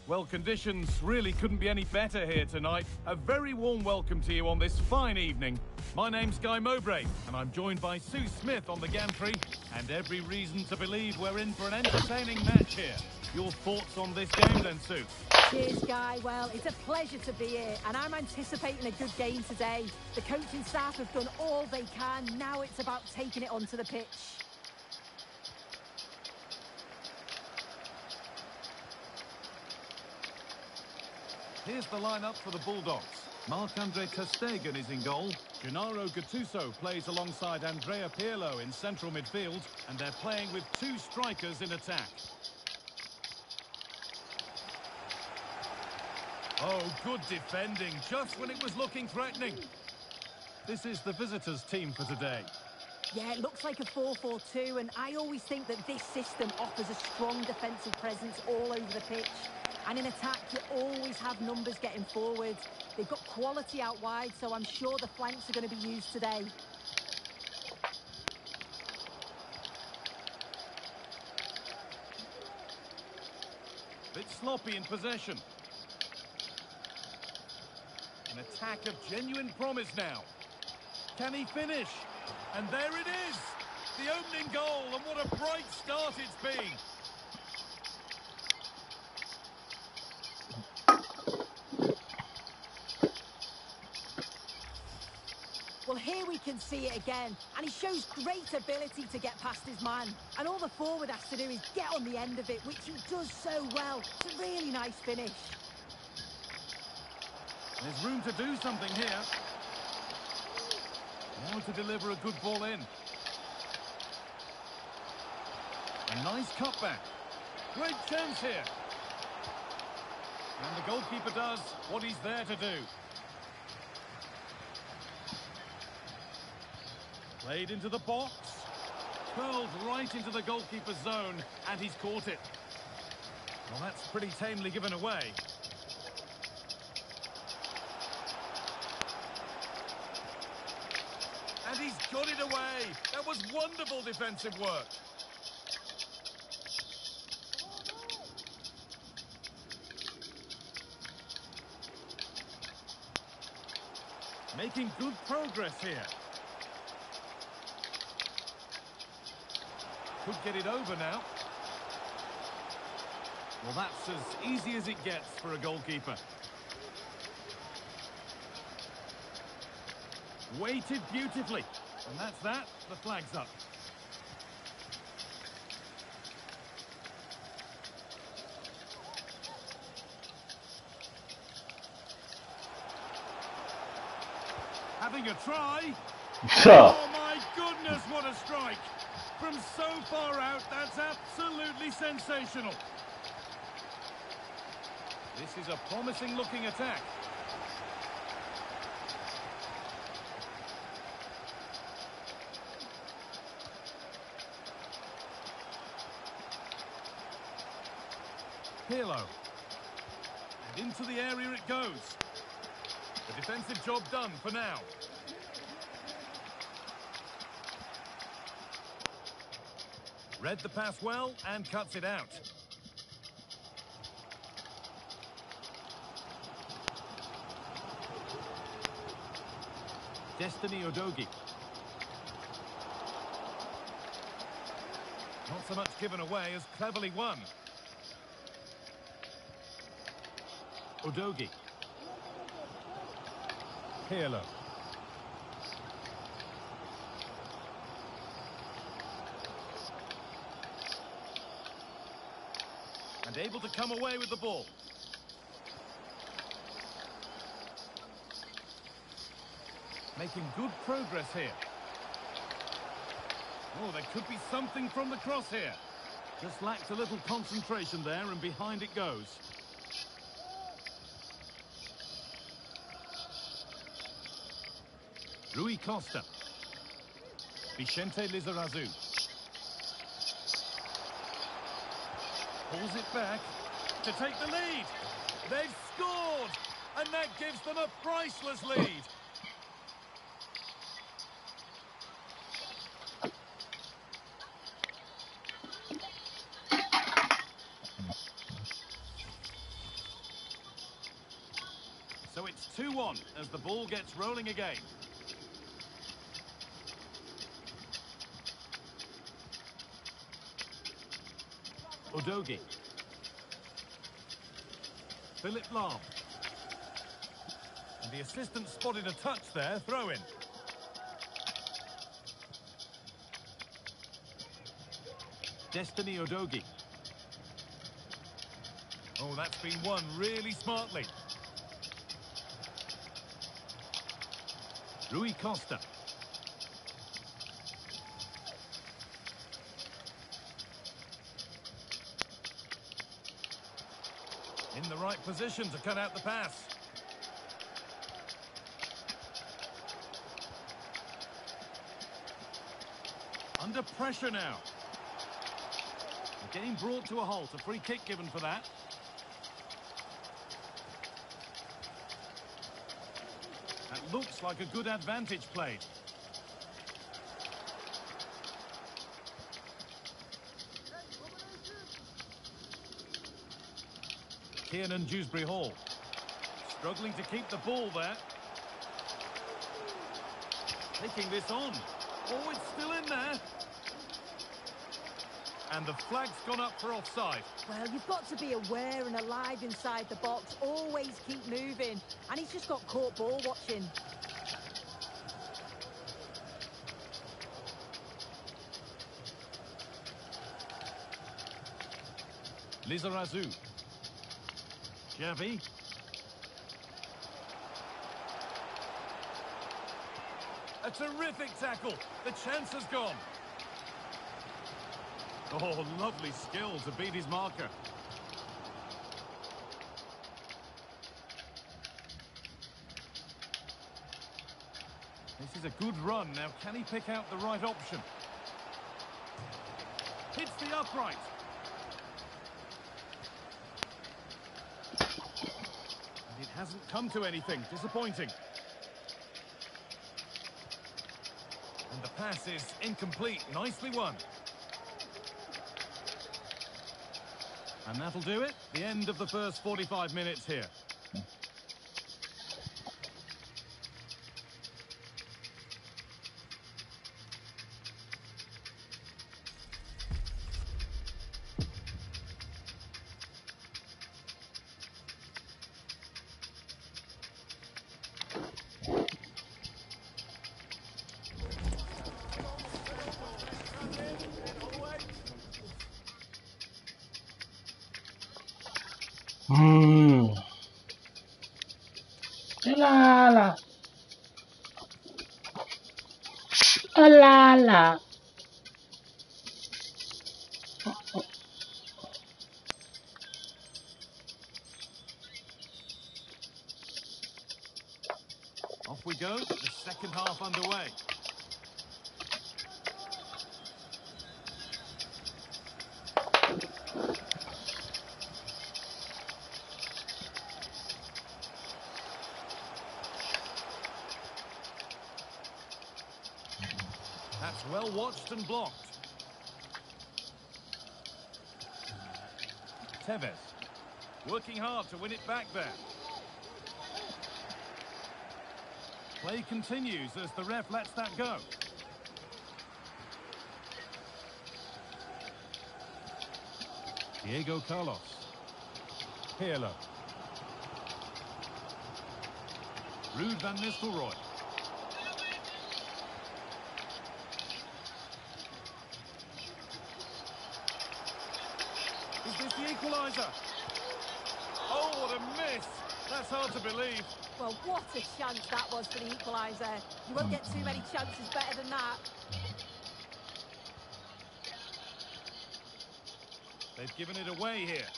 Well, conditions really couldn't be any better here tonight. A very warm welcome to you on this fine evening. My name's Guy Mowbray, and I'm joined by Sue Smith on the gantry, and every reason to believe we're in for an entertaining match here. Your thoughts on this game then, Sue? Cheers, Guy. Well, it's a pleasure to be here, and I'm anticipating a good game today. The coaching staff have done all they can. Now it's about taking it onto the pitch. Here's the lineup for the Bulldogs. Marc-Andre ter Stegen is in goal. Gennaro Gattuso plays alongside Andrea Pirlo in central midfield, and they're playing with two strikers in attack. Oh, good defending, just when it was looking threatening. This is the visitors' team for today. Yeah, it looks like a 4-4-2, and I always think that this system offers a strong defensive presence all over the pitch. And in attack, you always have numbers getting forward. They've got quality out wide, so I'm sure the flanks are going to be used today. Bit sloppy in possession. An attack of genuine promise now. Can he finish? And there it is! The opening goal, and what a bright start it's been! Well, here we can see it again, and he shows great ability to get past his man. And all the forward has to do is get on the end of it, which he does so well. It's a really nice finish. There's room to do something here. Now to deliver a good ball in. A nice cutback. Great chance here. And the goalkeeper does what he's there to do. Played into the box. Curled right into the goalkeeper's zone, and he's caught it. Well, that's pretty tamely given away. And he's got it away. That was wonderful defensive work. Making good progress here. Could get it over now. Well, that's as easy as it gets for a goalkeeper. Weighted beautifully. And that's that. The flag's up. Having a try. Oh my goodness, what a strike! From so far out, that's absolutely sensational. This is a promising looking attack. Pirlo. And into the area it goes. The defensive job done for now. Read the pass well and cuts it out. Destiny Udogie. Not so much given away as cleverly won. Udogie. Pirlo. And able to come away with the ball. Making good progress here. Oh, there could be something from the cross here. Just lacked a little concentration there, and behind it goes. Rui Costa. Vicente Lizarazu. Pulls it back to take the lead. They've scored, and that gives them a priceless lead. So it's 2-1 as the ball gets rolling again. Udogie. Philip Lahm. And the assistant spotted a touch there, throw in. Destiny Udogie. Oh, that's been won really smartly. Rui Costa. In the right position to cut out the pass. Under pressure now. They're getting brought to a halt. A free kick given for that. That looks like a good advantage played. Kiernan Dewsbury Hall. Struggling to keep the ball there. Taking this on. Oh, it's still in there. And the flag's gone up for offside. Well, you've got to be aware and alive inside the box. Always keep moving. And he's just got caught ball watching. Lizarazu. Javi. A terrific tackle. The chance has gone. Oh, lovely skill to beat his marker. This is a good run. Now, can he pick out the right option? Hits the upright. And it hasn't come to anything. Disappointing. And the pass is incomplete. Nicely won. And that'll do it. The end of the first 45 minutes here. La la. La la. Off we go. The second half underway. That's well watched and blocked. Tevez working hard to win it back there. Play continues as the ref lets that go. Diego Carlos. Pirlo. Ruud van Nistelrooy. Is this the equaliser? Oh, what a miss! That's hard to believe. Well, what a chance that was for the equaliser. You won't get too many chances better than that. They've given it away here.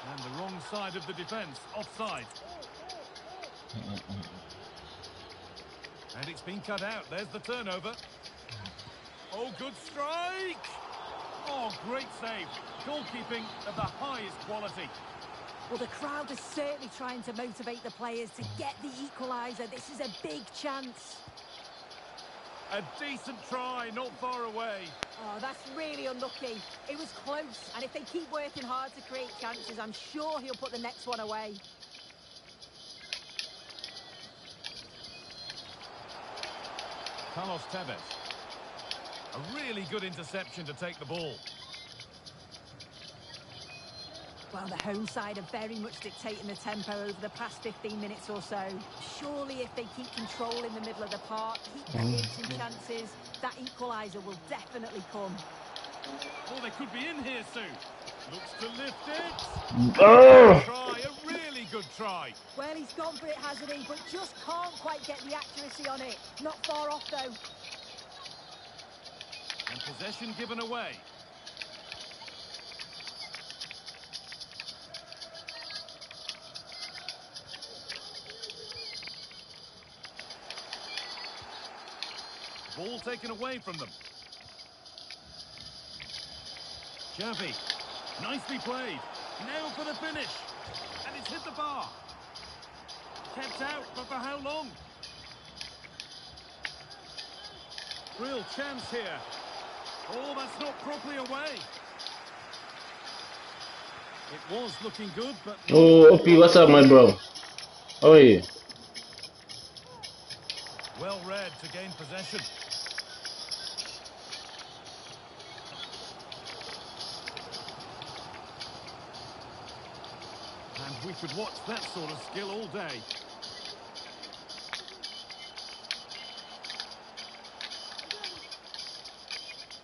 And the wrong side of the defence, offside. And it's been cut out. There's the turnover. Oh, good strike! Oh, great save. Goalkeeping of the highest quality. Well, the crowd is certainly trying to motivate the players to get the equaliser. This is a big chance. A decent try, not far away. Oh, that's really unlucky. It was close, and if they keep working hard to create chances, I'm sure he'll put the next one away. Carlos Tevez. A really good interception to take the ball. Well, the home side are very much dictating the tempo over the past 15 minutes or so. Surely if they keep control in the middle of the park, keep creating chances, that equaliser will definitely come. Oh, they could be in here soon. Looks to lift it. Oh! Try, a really good try. Well, he's gone for it, hasn't he? But just can't quite get the accuracy on it. Not far off, though. And possession given away. Ball taken away from them. Xavi, nicely played. Now for the finish. And it's hit the bar. Kept out, but for how long? Real chance here. Oh, that's not properly away. It was looking good, but... Oh, OP, what's up, my bro? How are you? Well read to gain possession. And we could watch that sort of skill all day.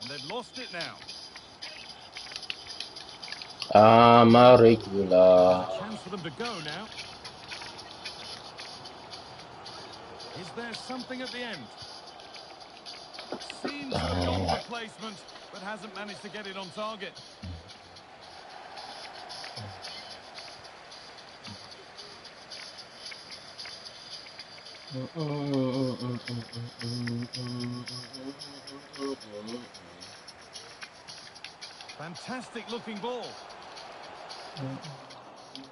And they've lost it now. Regular. There's a chance for them to go now. Is there something at the end? Seems to have gone for placement, but hasn't managed to get it on target. Fantastic looking ball.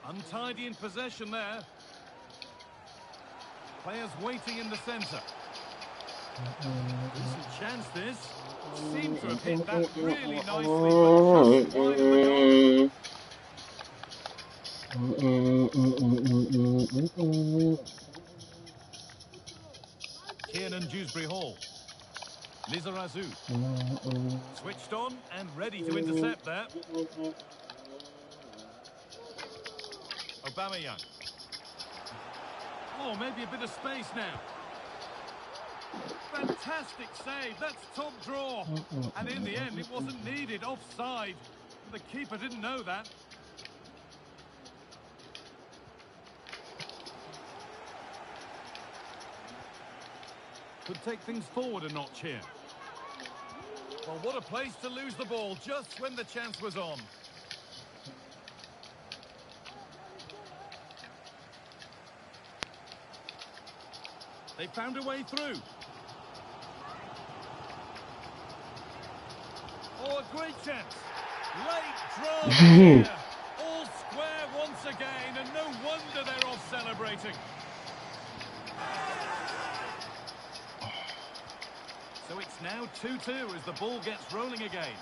Untidy in possession there. Players waiting in the centre. Decent chance this. Seemed to have hit that really nicely, but just wide of the goal. Kiernan Dewsbury Hall. Lizarazu. Switched on and ready to intercept there. Aubameyang. Oh, maybe a bit of space now. Fantastic save. That's top draw. And in the end, it wasn't needed. Offside. The keeper didn't know that. Could take things forward a notch here. Well, what a place to lose the ball just when the chance was on. They found a way through. Oh, a great chance. Late drama here. All square once again, and no wonder they're off celebrating. So it's now 2-2 as the ball gets rolling again.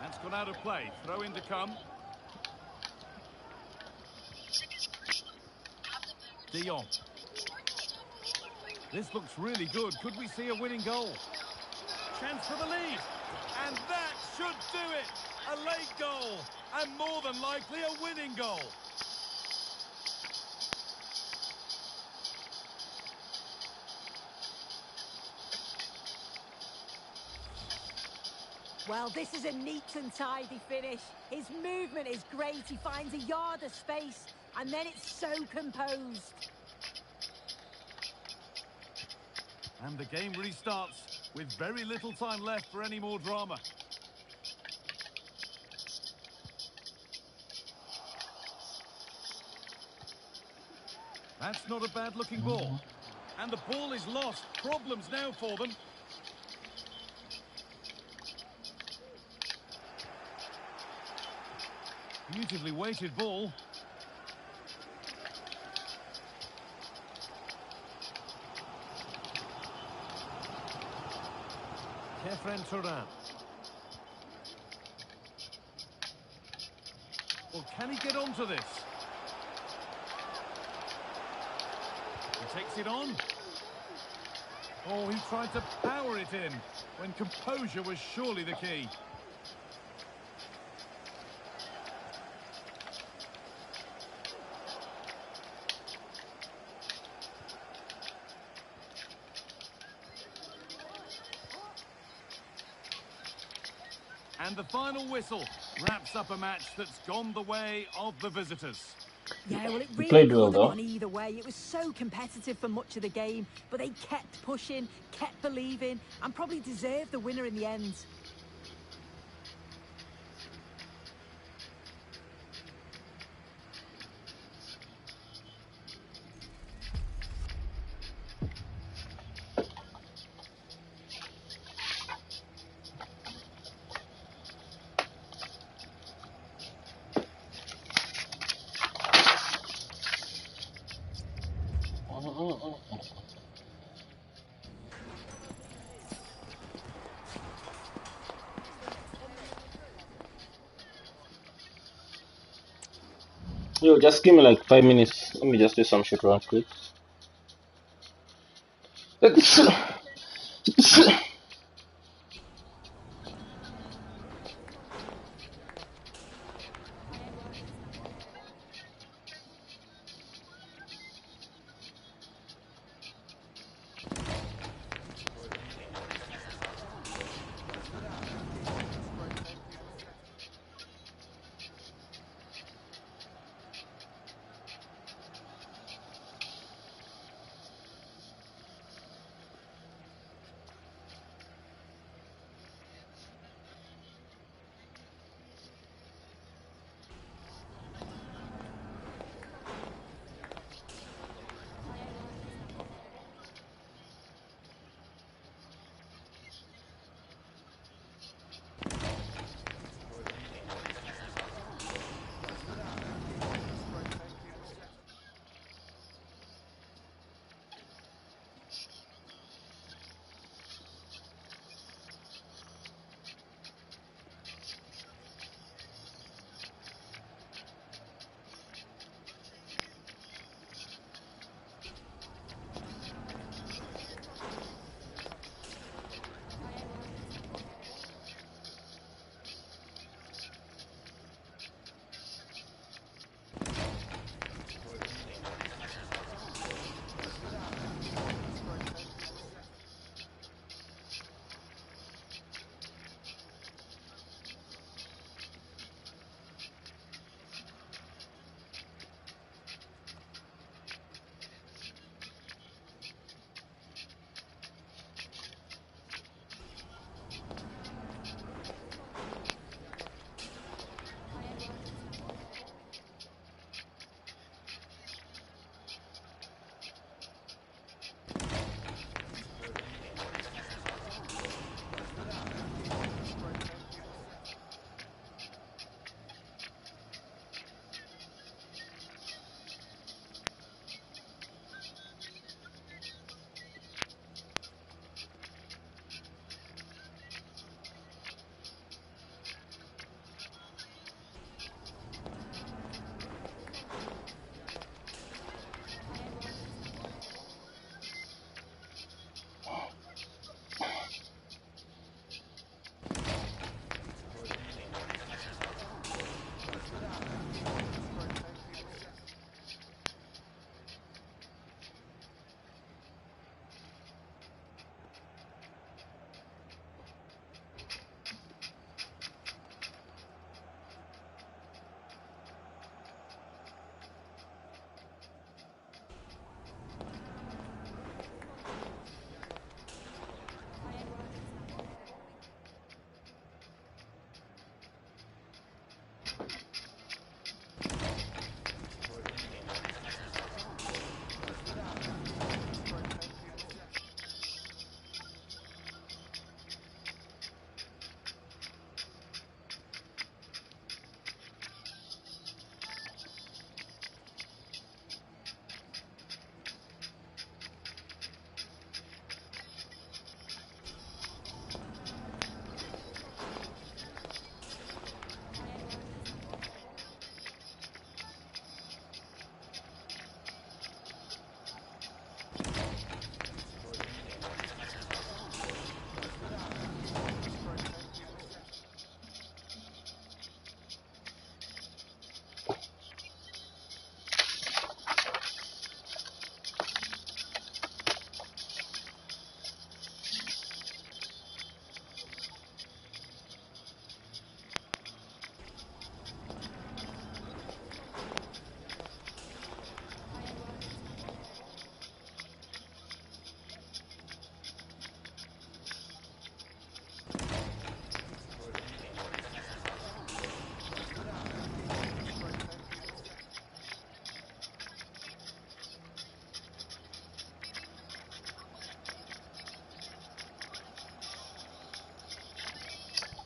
That's gone out of play. Throw in to come. De Jong. This looks really good. Could we see a winning goal? Chance for the lead. And that should do it. A late goal. And more than likely a winning goal. Well, this is a neat and tidy finish. His movement is great. He finds a yard of space. And then it's so composed. And the game restarts with very little time left for any more drama. That's not a bad looking ball. And the ball is lost. Problems now for them. Beautifully weighted ball. Kefren Turan. Well, can he get onto this? He takes it on. Oh, he tried to power it in when composure was surely the key. And the final whistle wraps up a match that's gone the way of the visitors. Yeah, well, it really Played well, could have though. gone either way. It was so competitive for much of the game, but they kept pushing, kept believing, and probably deserved the winner in the end. Yo, just give me like 5 minutes. Let me just do some shit real quick.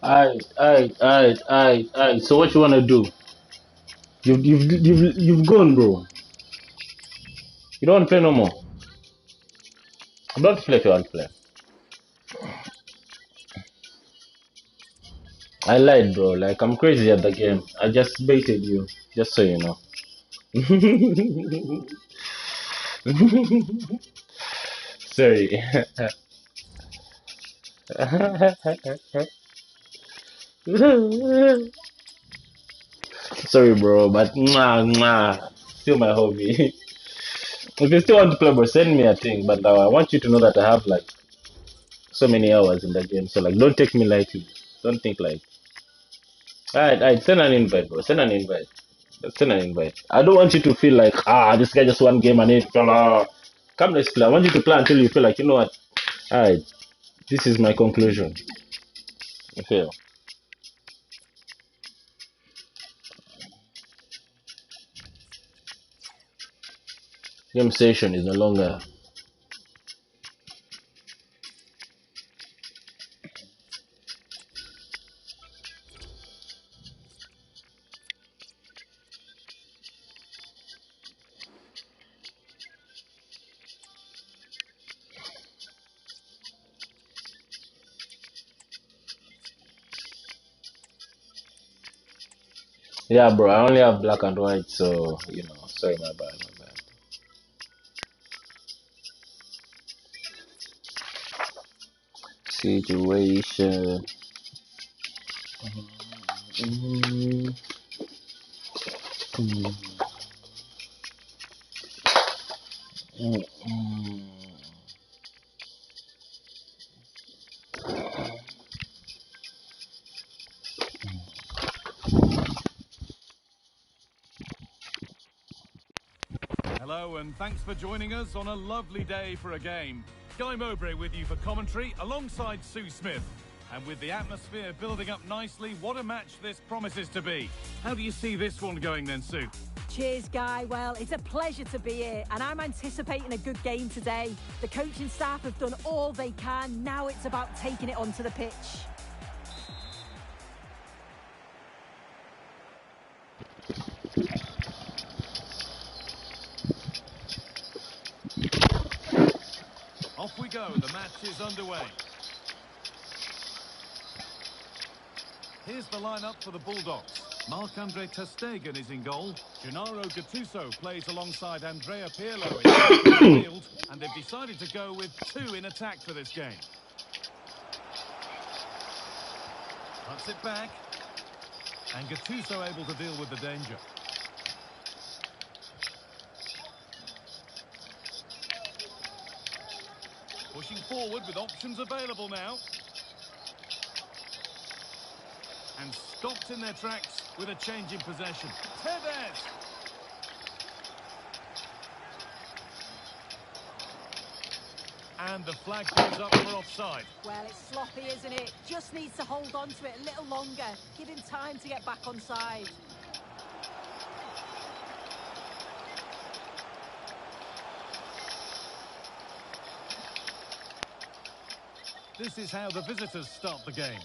Alright. So what you wanna do? You've gone, bro. You don't wanna play no more. I'm about to play if you want to play. I lied, bro. Like I'm crazy at the game. I just baited you, just so you know. Sorry. Sorry, bro, but still my hobby. If you still want to play, bro, send me a thing. But I want you to know that I have like so many hours in the game. So like, don't take me lightly. Don't think like, alright, send an invite, bro. Send an invite. Send an invite. I don't want you to feel like this guy just one game and it. Come, let's play. I want you to play until you feel like, you know what? Alright, this is my conclusion. Okay. Game session is no longer. Yeah, bro. I only have black and white, so you know. Sorry, my bad, my bad. Situation. Mm, mm, mm, mm. Hello and thanks for joining us on a lovely day for a game. Guy Mowbray with you for commentary alongside Sue Smith. And with the atmosphere building up nicely, what a match this promises to be. How do you see this one going then, Sue? Cheers, Guy. Well, it's a pleasure to be here, and I'm anticipating a good game today. The coaching staff have done all they can. Now it's about taking it onto the pitch. Off we go, the match is underway. Here's the lineup for the Bulldogs. Marc-Andre ter Stegen is in goal. Gennaro Gattuso plays alongside Andrea Pirlo in the field, and they've decided to go with two in attack for this game. Cuts it back, and Gattuso able to deal with the danger. Pushing forward with options available now. And stopped in their tracks with a change in possession. Tevez! And the flag goes up for offside. Well, it's sloppy, isn't it? Just needs to hold on to it a little longer. Give him time to get back on side. This is how the visitors start the game.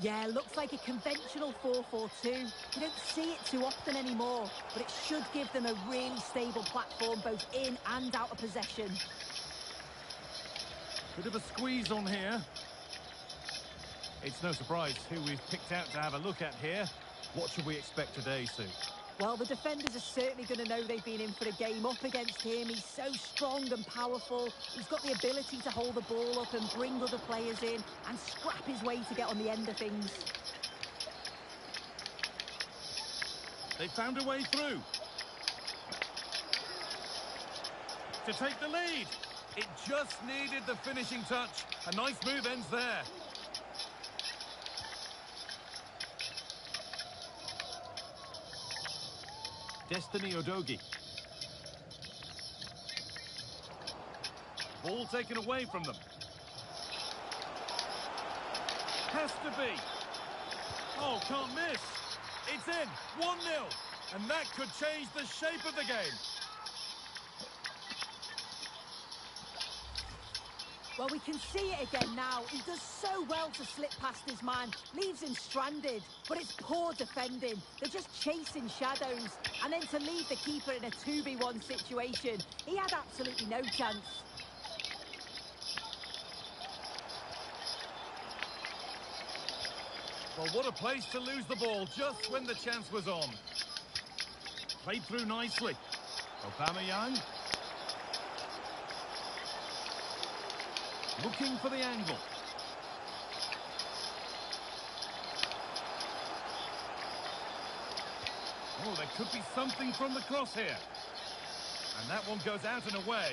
Yeah, looks like a conventional 4-4-2. You don't see it too often anymore, but it should give them a really stable platform both in and out of possession. Bit of a squeeze on here. It's no surprise who we've picked out to have a look at here. What should we expect today, Sue? Well, the defenders are certainly going to know they've been in for a game up against him. He's so strong and powerful. He's got the ability to hold the ball up and bring other players in and scrap his way to get on the end of things. They found a way through. To take the lead. It just needed the finishing touch. A nice move ends there. Destiny Udogie. Ball taken away from them. Has to be. Oh, can't miss. It's in. 1-0. And that could change the shape of the game. Well, we can see it again now. He does so well to slip past his man, leaves him stranded, but it's poor defending. They're just chasing shadows, and then to leave the keeper in a 2v1 situation, he had absolutely no chance. Well, what a place to lose the ball just when the chance was on. Played through nicely. Aubameyang. Looking for the angle. Oh, there could be something from the cross here. And that one goes out and away.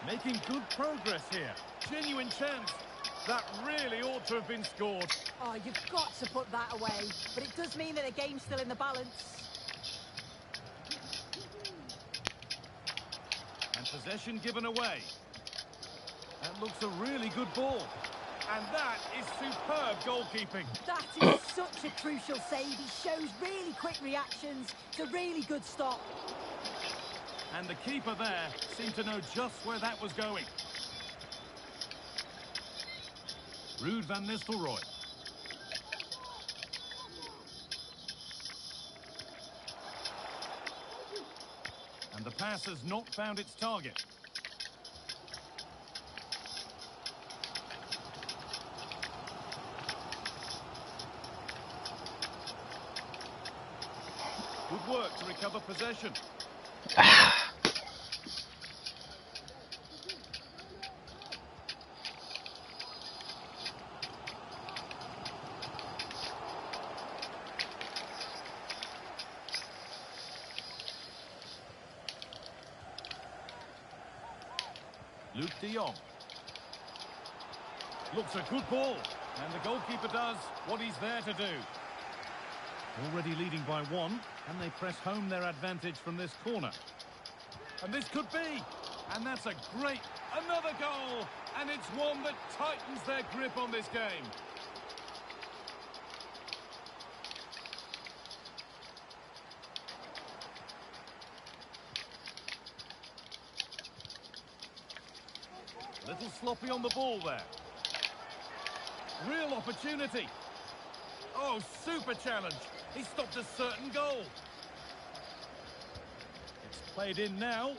Making good progress here. Genuine chance. That really ought to have been scored. Oh, you've got to put that away. But it does mean that the game's still in the balance. And possession given away. That looks a really good ball. And that is superb goalkeeping. That is such a crucial save. He shows really quick reactions. It's a really good stop. And the keeper there seemed to know just where that was going. Ruud van Nistelrooy. And the pass has not found its target. Good work to recover possession. Luke de Jong. Looks a good ball. And the goalkeeper does what he's there to do. Already leading by one. And they press home their advantage from this corner. And this could be. And that's a great... Another goal. And it's one that tightens their grip on this game. Little sloppy on the ball there. Real opportunity. Oh, super challenge. He stopped a certain goal. It's played in now.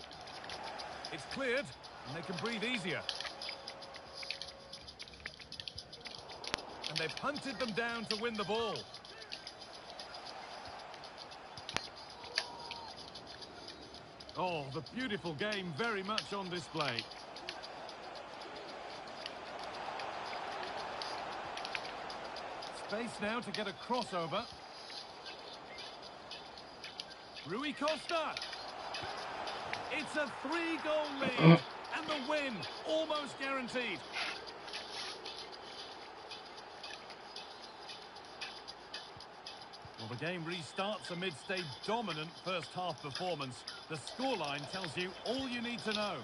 It's cleared, and they can breathe easier. And they've hunted them down to win the ball. Oh, the beautiful game very much on display. Space now to get a crossover. Rui Costa. It's a 3-goal lead. And the win, almost guaranteed. Well, the game restarts amidst a dominant first-half performance. The scoreline tells you all you need to know.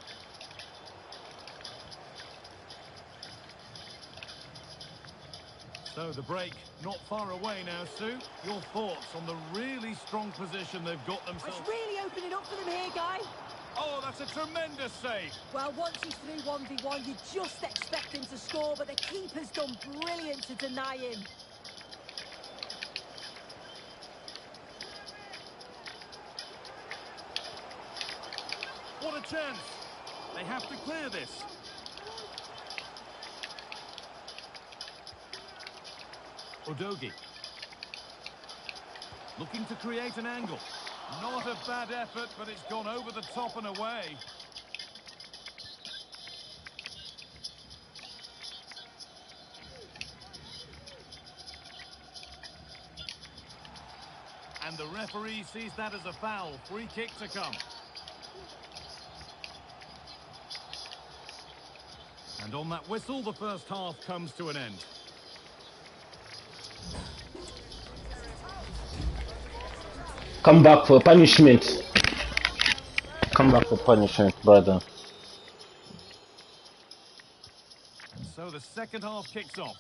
So the break not far away now, Sue. Your thoughts on the really strong position they've got themselves? It's really opening up for them here, Guy. Oh, that's a tremendous save. Well, once he's through 1v1, you just expect him to score, but the keeper's done brilliant to deny him. What a chance. They have to clear this. Udogie. Looking to create an angle. Not a bad effort, but it's gone over the top and away. And the referee sees that as a foul. Free kick to come. And on that whistle, the first half comes to an end. Come back for punishment. Come back for punishment, brother. So the second half kicks off.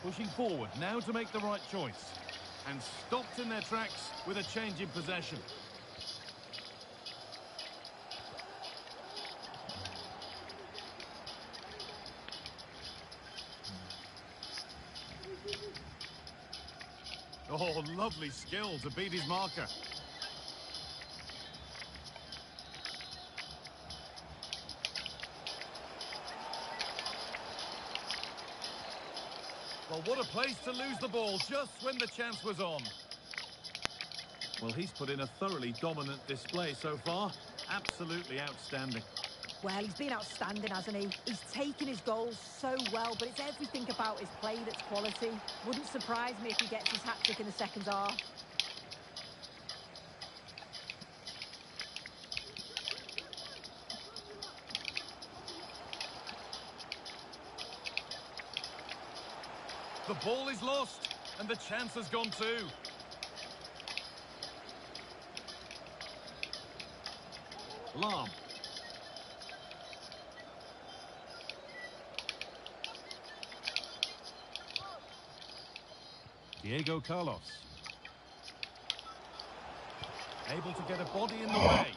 Pushing forward, now to make the right choice. And stopped in their tracks with a change in possession. Oh, lovely skill to beat his marker. Well, what a place to lose the ball just when the chance was on. Well, he's put in a thoroughly dominant display so far. Absolutely outstanding. Well, he's been outstanding, hasn't he? He's taken his goals so well, but it's everything about his play that's quality. Wouldn't surprise me if he gets his hat-trick in the second half. The ball is lost, and the chance has gone too. Lam. Diego Carlos. Able to get a body in the way.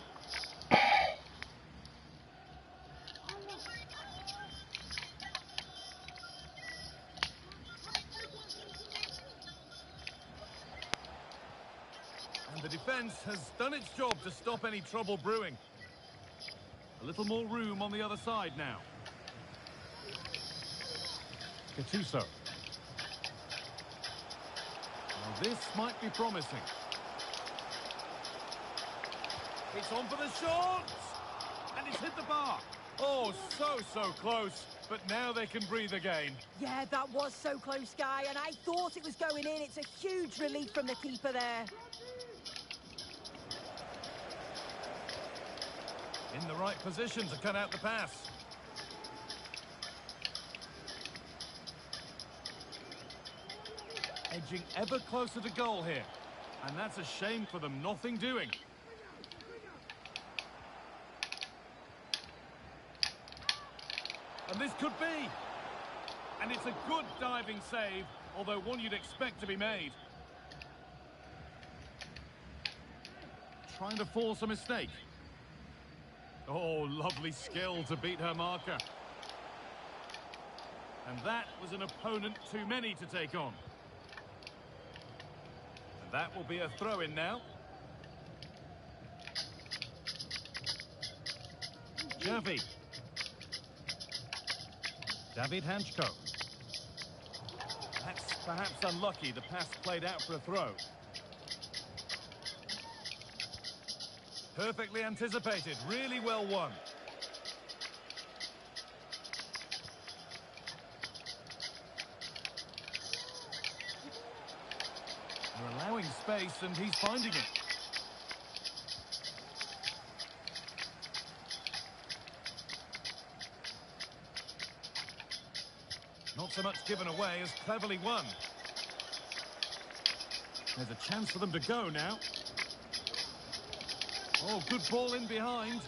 And the defence has done its job to stop any trouble brewing. A little more room on the other side now. Gattuso. Now this might be promising. It's on for the shot! And it's hit the bar. Oh, so close. But now they can breathe again. Yeah, that was so close, Guy, and I thought it was going in. It's a huge relief from the keeper there. In the right position to cut out the pass. Edging ever closer to goal here. And that's a shame for them, nothing doing. And this could be. And it's a good diving save, although one you'd expect to be made. Trying to force a mistake. Oh, lovely skill to beat her marker. And that was an opponent too many to take on. And that will be a throw-in now. Javi. David Hanchko. That's perhaps unlucky. The pass played out for a throw. Perfectly anticipated. Really well won. They're allowing space and he's finding it. Not so much given away as cleverly won. There's a chance for them to go now. Oh, good ball in behind.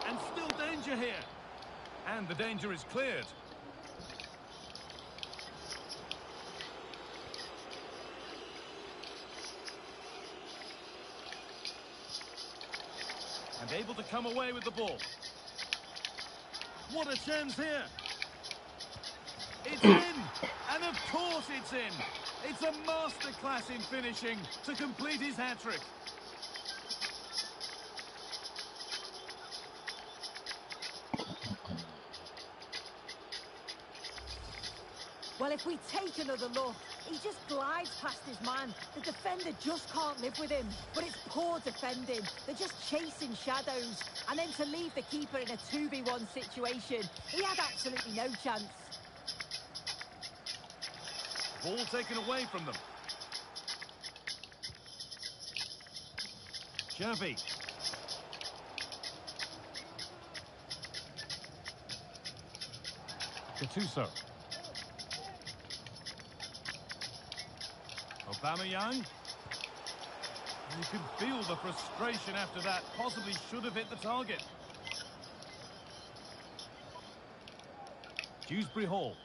And still danger here. And the danger is cleared. And able to come away with the ball. What a chance here. It's in. And of course it's in. It's a masterclass in finishing to complete his hat-trick. Well, if we take another look, he just glides past his man. The defender just can't live with him. But it's poor defending. They're just chasing shadows. And then to leave the keeper in a 2v1 situation, he had absolutely no chance. Ball taken away from them. Javi. Gattuso. Aubameyang. You can feel the frustration after that. Possibly should have hit the target. Dewsbury Hall.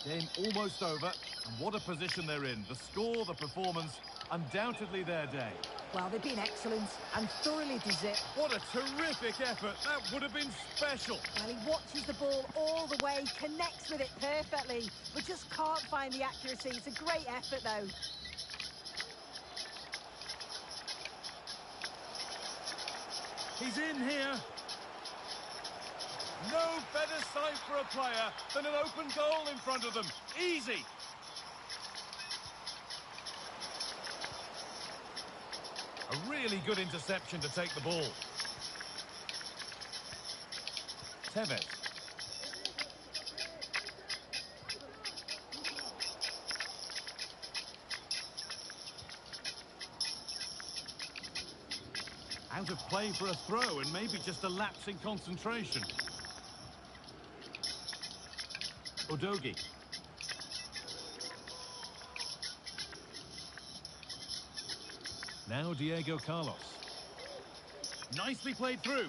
The game almost over. And what a position they're in. The score, the performance, undoubtedly their day. Well, they've been excellent and thoroughly deserved. What a terrific effort. That would have been special. Well, he watches the ball all the way, connects with it perfectly, but just can't find the accuracy. It's a great effort, though. He's in here. No better sight for a player than an open goal in front of them. Easy. A really good interception to take the ball. Tevez. Out of play for a throw and maybe just a lapse in concentration. Odogi. Now Diego Carlos. Nicely played through.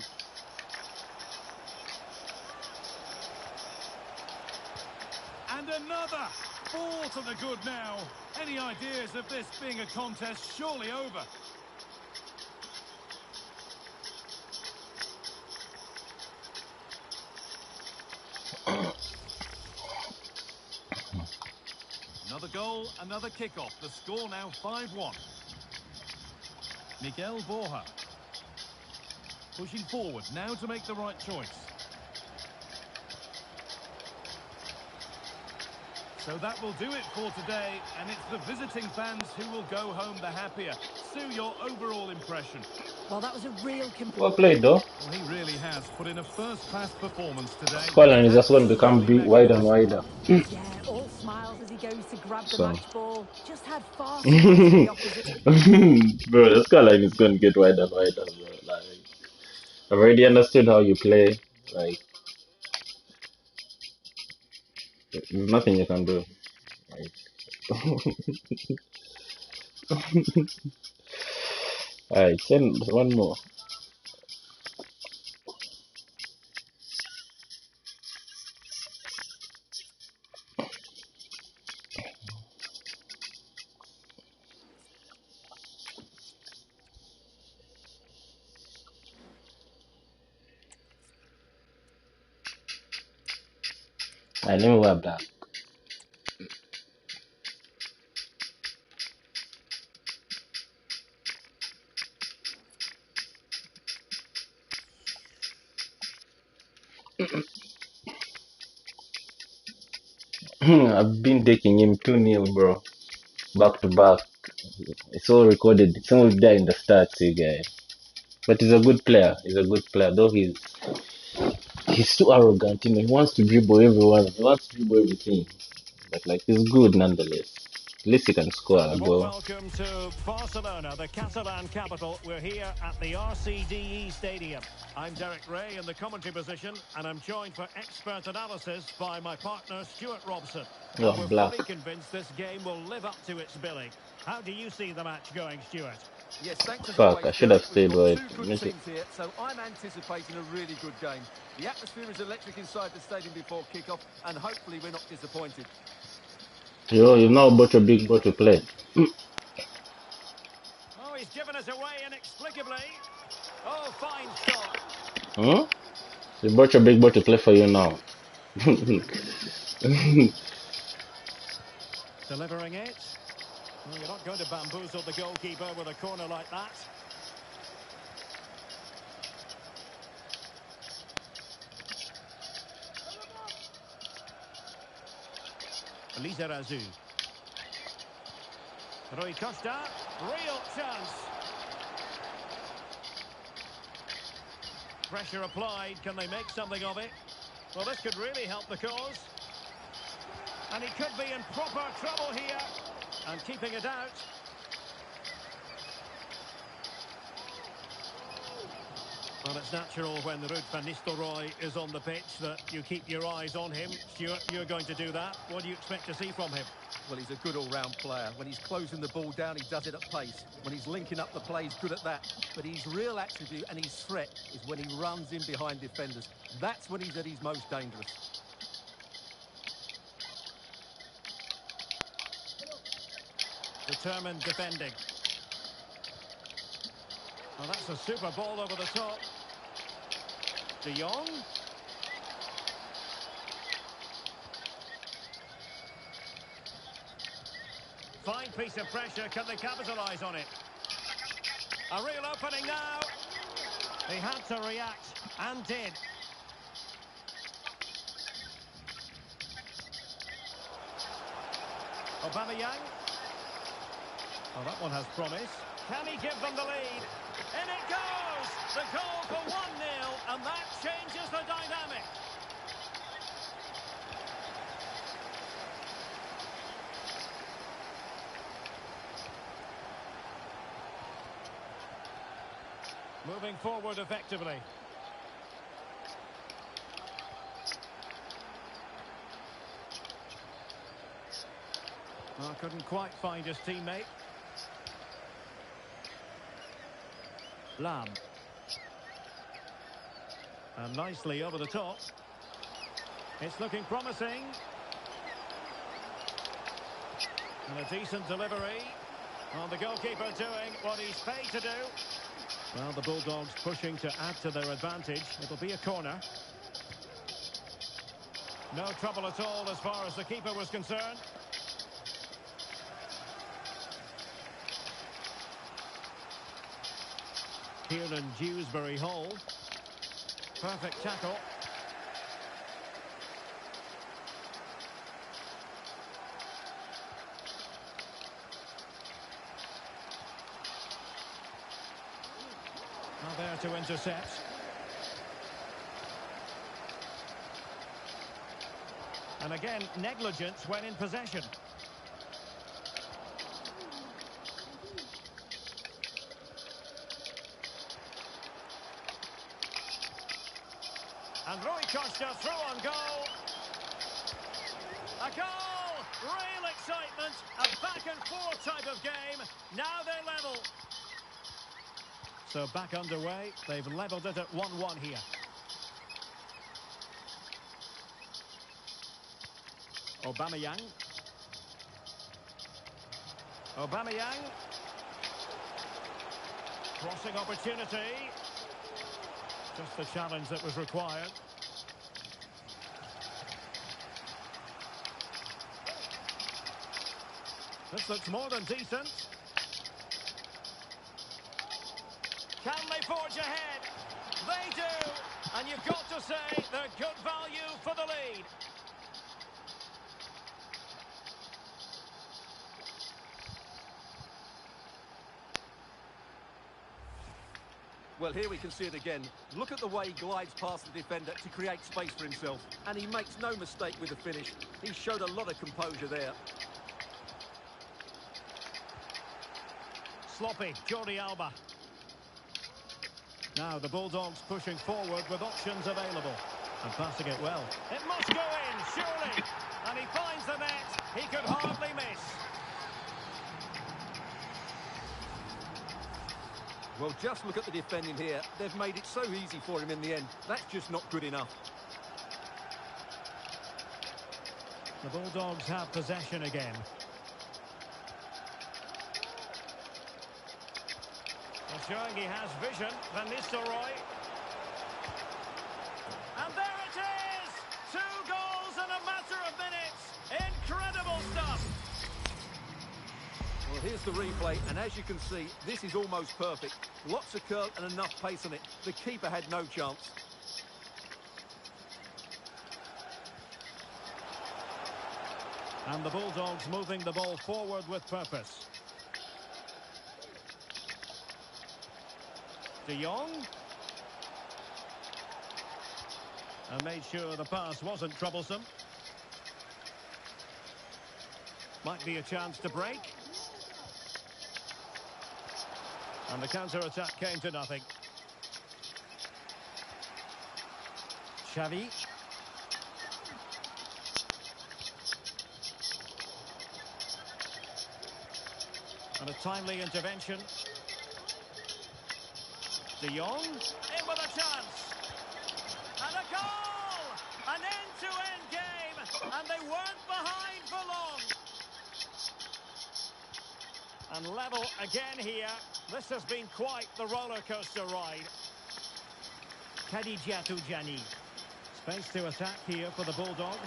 And another. Ball to the good now. Any ideas of this being a contest surely over? Another goal, another kickoff. The score now 5-1. Miguel Borja. Pushing forward now to make the right choice. So that will do it for today, and it's the visiting fans who will go home the happier. Sue, your overall impression? Well, that was a real Well played though. Well, he really has put in a first-class performance today. Scoreline is just going to become big, wider and wider. Yeah, all smiles as he goes to grab the So. match ball. Just had far too much of the opposite. Bro, the scoreline is going to get wider and wider, bro. Like, I've already understood how you play. Like, there's nothing you can do. Like, alright, send one more. I never wear black. I've been taking him 2-0, bro. Back to back. It's all recorded. It's all there in the stats, you guys. But he's a good player. He's a good player, though he's too arrogant. You know, he wants to dribble everyone. He wants to dribble everything. But like, he's good nonetheless. At least he can score a goal. Welcome to Barcelona, the Catalan capital. We're here at the RCDE Stadium. I'm Derek Ray in the commentary position, and I'm joined for expert analysis by my partner Stuart Robson. Oh, We're black. fully convinced this game will live up to its billing. How do you see the match going, Stuart? Yes, thanks as Fuck, always, I should have Derek. stayed We've got with two good teams here, so I'm anticipating a really good game. The atmosphere is electric inside the stadium before kick-off, and hopefully we're not disappointed. Yo, you've now bought a big ball to play. Oh, he's given us away inexplicably. Oh, fine stop. Huh? You bought your big ball to play for you now. Delivering it. Well, you're not going to bamboozle the goalkeeper with a corner like that. Lisa Razu. Rui Costa. Real chance. Pressure applied. Can they make something of it? Well, this could really help the cause. And he could be in proper trouble here. And keeping it out. Well, it's natural when Ruud van Nistelrooy is on the pitch that you keep your eyes on him. Stuart, you're going to do that. What do you expect to see from him? Well, he's a good all-round player. When he's closing the ball down, he does it at pace. When he's linking up the play, he's good at that. But his real attribute and his threat is when he runs in behind defenders. That's when he's at his most dangerous. Determined defending. Well, that's a super ball over the top. De Jong. Fine piece of pressure. Can they capitalise on it? A real opening now. He had to react and did. Aubameyang. Oh, that one has promise. Can he give them the lead? In it goes! The goal for 1-0, and that changes the dynamic. Moving forward effectively. Well, couldn't quite find his teammate. Lam. And nicely over the top. It's looking promising. And a decent delivery. Well, the goalkeeper doing what he's paid to do. Well, the Bulldogs pushing to add to their advantage. It'll be a corner. No trouble at all as far as the keeper was concerned. Kieran Dewsbury Hall. Perfect tackle. Now there to intercept. And again, negligence when in possession. And Rui Costa through on goal. A goal! Real excitement. A back and forth type of game. Now they're level. So back underway. They've levelled it at 1-1 here. Aubameyang. Aubameyang. Crossing opportunity. Just the challenge that was required. This looks more than decent. Can they forge ahead? They do. And you've got to say they're good value for the lead. Well, here we can see it again. Look at the way he glides past the defender to create space for himself. And he makes no mistake with the finish. He showed a lot of composure there. Sloppy, Jordi Alba. Now the Bulldogs pushing forward with options available. And passing it well. It must go in, surely. And he finds the net. He could hardly miss. Well, just look at the defending here. They've made it so easy for him in the end. That's just not good enough. The Bulldogs have possession again. And showing he has vision, Van Nistelrooy. And there it is! 2 goals in a matter of minutes. Incredible stuff. Well, here's the replay, and as you can see, this is almost perfect. Lots of curl and enough pace on it. The keeper had no chance. And the Bulldogs moving the ball forward with purpose. De Jong. And made sure the pass wasn't troublesome. Might be a chance to break. And the counter-attack came to nothing. Xavi. And a timely intervention. De Jong. In with a chance. And a goal! An end-to-end game. And they weren't behind for long. And level again here. This has been quite the roller coaster ride. Kadijatu Jani. Space to attack here for the Bulldogs.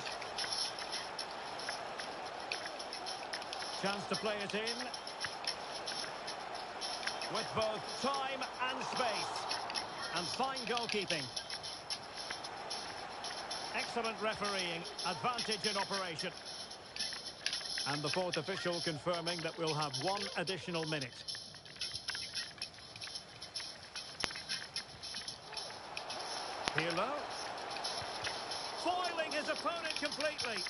Chance to play it in. With both time and space. And fine goalkeeping. Excellent refereeing. Advantage in operation. And the fourth official confirming that we'll have one additional minute. Pirlo. Foiling his opponent completely.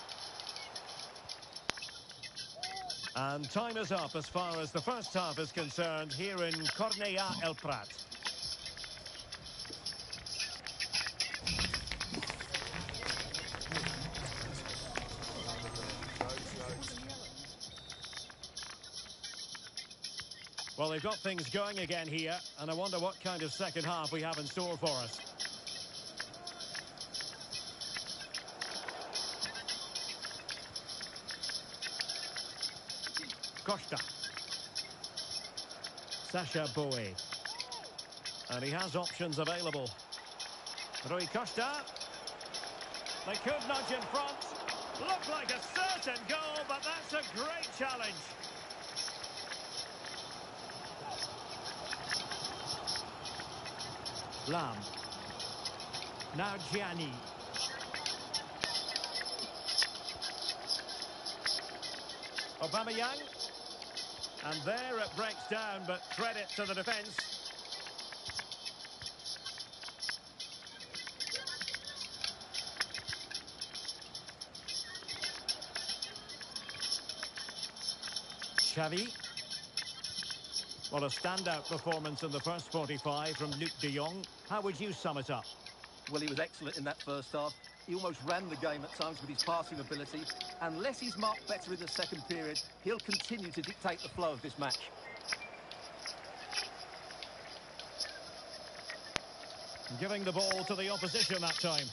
And time is up as far as the first half is concerned here in Cornellà El Prat. Well, they've got things going again here, and I wonder what kind of second half we have in store for us. Costa. Sasha Bowie. And he has options available. Rui Costa. They could nudge in front. Looked like a certain goal, but that's a great challenge. Lam. Now Gianni. Aubameyang. And there it breaks down, but credit to the defence. Xavi. Well, a standout performance in the first 45 from Luc de Jong. How would you sum it up? Well, he was excellent in that first half. He almost ran the game at times with his passing ability. Unless he's marked better in the second period, he'll continue to dictate the flow of this match. Giving the ball to the opposition that time.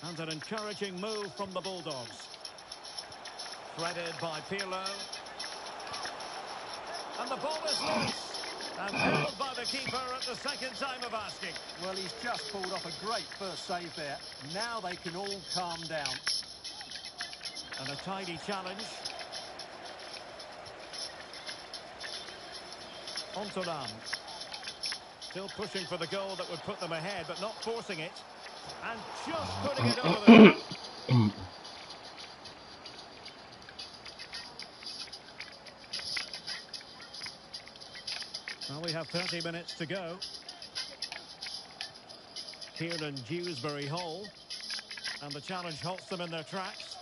And an encouraging move from the Bulldogs. Threaded by Pirlo. And the ball is loose. And held by the keeper at the second time of asking. Well, he's just pulled off a great first save there. Now they can all calm down. And a tidy challenge. Ontolam. Still pushing for the goal that would put them ahead, but not forcing it. And just putting it over the top. Well, we have 30 minutes to go. Kieran Dewsbury Hall. And the challenge halts them in their tracks.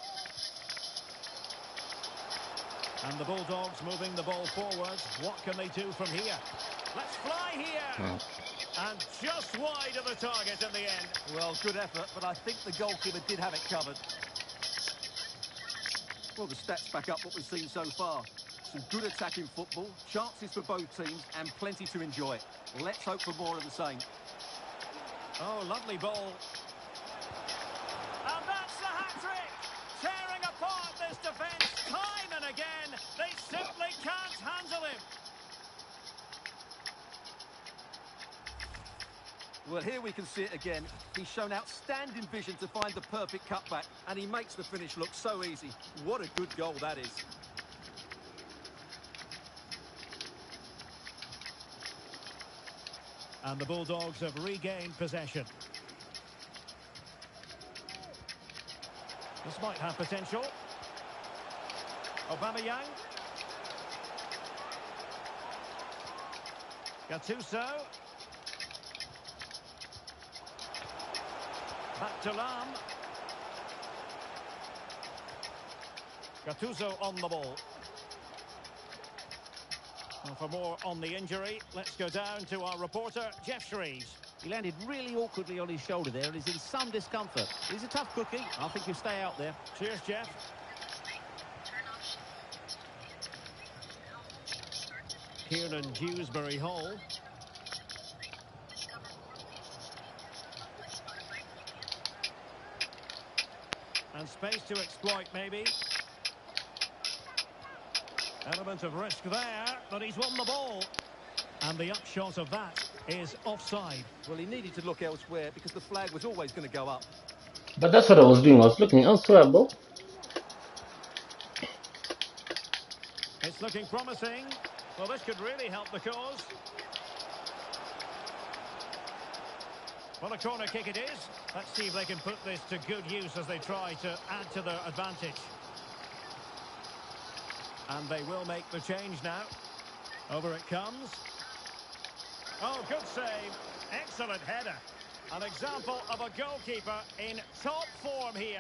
And the Bulldogs moving the ball forward. What can they do from here? Let's fly here! And just wide of the target in the end. Well, good effort, but I think the goalkeeper did have it covered. Well, the stats back up what we've seen so far. Some good attacking football, chances for both teams, and plenty to enjoy. Let's hope for more of the same. Oh, lovely ball. And that's the hat-trick! Tearing apart this defence time and again. They simply can't handle him. Well, here we can see it again. He's shown outstanding vision to find the perfect cutback, and he makes the finish look so easy. What a good goal that is. And the Bulldogs have regained possession. This might have potential. Aubameyang. Gattuso. Back to Lam. Gattuso on the ball. Well, for more on the injury, let's go down to our reporter, Jeff Shreves. He landed really awkwardly on his shoulder there and is in some discomfort. He's a tough cookie. I think he'll stay out there. Cheers, Jeff. Kieran Dewsbury Hall. And space to exploit, maybe. Element of risk there, but he's won the ball. And the upshot of that is offside. Well, he needed to look elsewhere because the flag was always going to go up. But that's what I was doing. I was looking elsewhere, bro. It's looking promising. Well, this could really help the cause. Well, a corner kick it is. Let's see if they can put this to good use as they try to add to their advantage. And they will make the change now. Over it comes. Oh, good save. Excellent header. An example of a goalkeeper in top form here.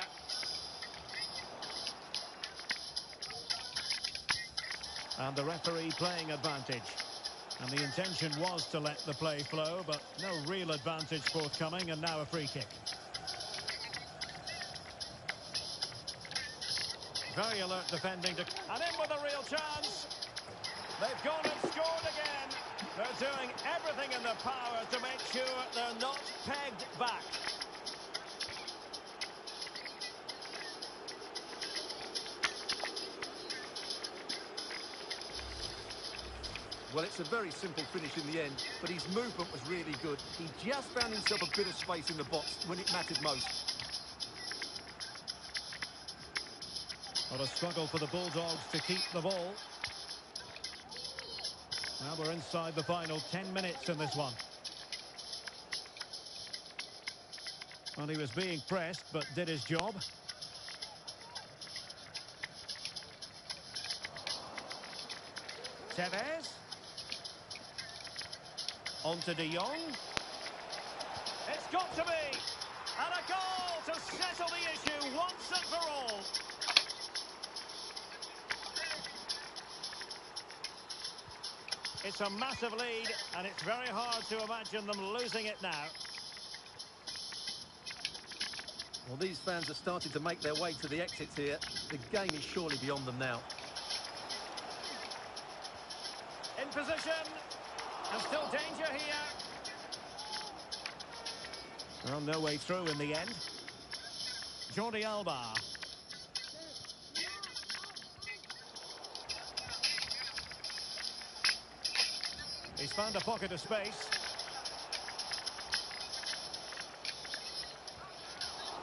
And the referee playing advantage. And the intention was to let the play flow, but no real advantage forthcoming, and now a free kick. Very alert defending, and in with a real chance. They've gone and scored again. They're doing everything in their power to make sure they're not pegged back. Well, it's a very simple finish in the end, but his movement was really good. He just found himself a bit of space in the box when it mattered most. What a struggle for the Bulldogs to keep the ball. Now we're inside the final 10 minutes in this one. Well, he was being pressed, but did his job. Tevez. On to De Jong. It's got to be. And a goal to settle the issue once and for all. It's a massive lead, and it's very hard to imagine them losing it now. Well, these fans are starting to make their way to the exits here. The game is surely beyond them now. In position. And still danger here. Well, no way through in the end. Jordi Alba. He's found a pocket of space.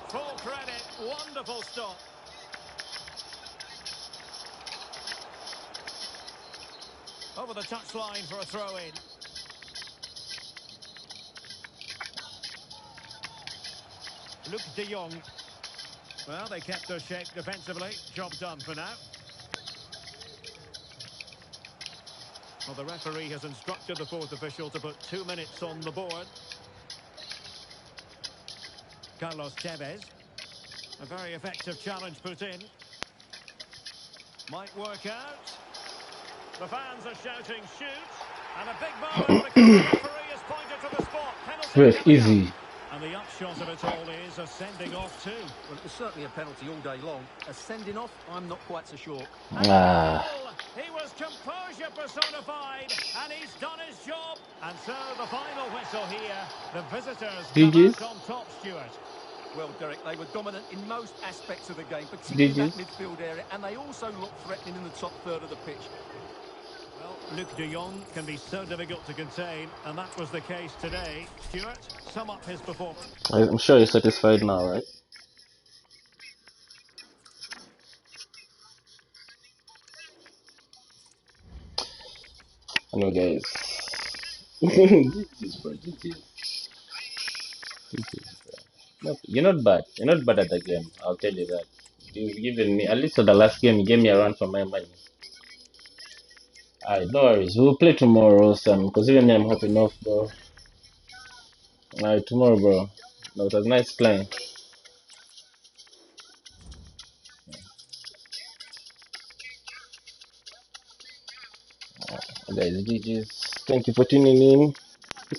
Full credit. Wonderful stop. Over the touchline for a throw-in. Luke de Jong. Well, they kept their shape defensively. Job done for now. Well, the referee has instructed the fourth official to put 2 minutes on the board. Carlos Tevez. A very effective challenge put in. Might work out. The fans are shouting shoot. And a big moment because the referee has pointed to the spot. Penalty Easy. up. And the upshot of it all is a sending off too. Well, it was certainly a penalty all day long. A sending off, I'm not quite so sure. He was composure personified, and he's done his job. And so the final whistle here. The visitors come out on top, Stuart. Well, Derek, they were dominant in most aspects of the game, particularly that midfield area, and they also looked threatening in the top third of the pitch. Well, Luke de Jong can be so difficult to contain, and that was the case today. Stuart, sum up his performance. I'm sure you're satisfied now, right? Hello, guys. No, you're not bad. You're not bad at the game. I'll tell you that. You've given me, at least for the last game, you gave me a run for my money. Alright, no worries. We'll play tomorrow, Sam. Because even me, I'm happy enough, bro. Alright, tomorrow, bro. No, it was nice playing. Guys, GG's. Thank you for tuning in.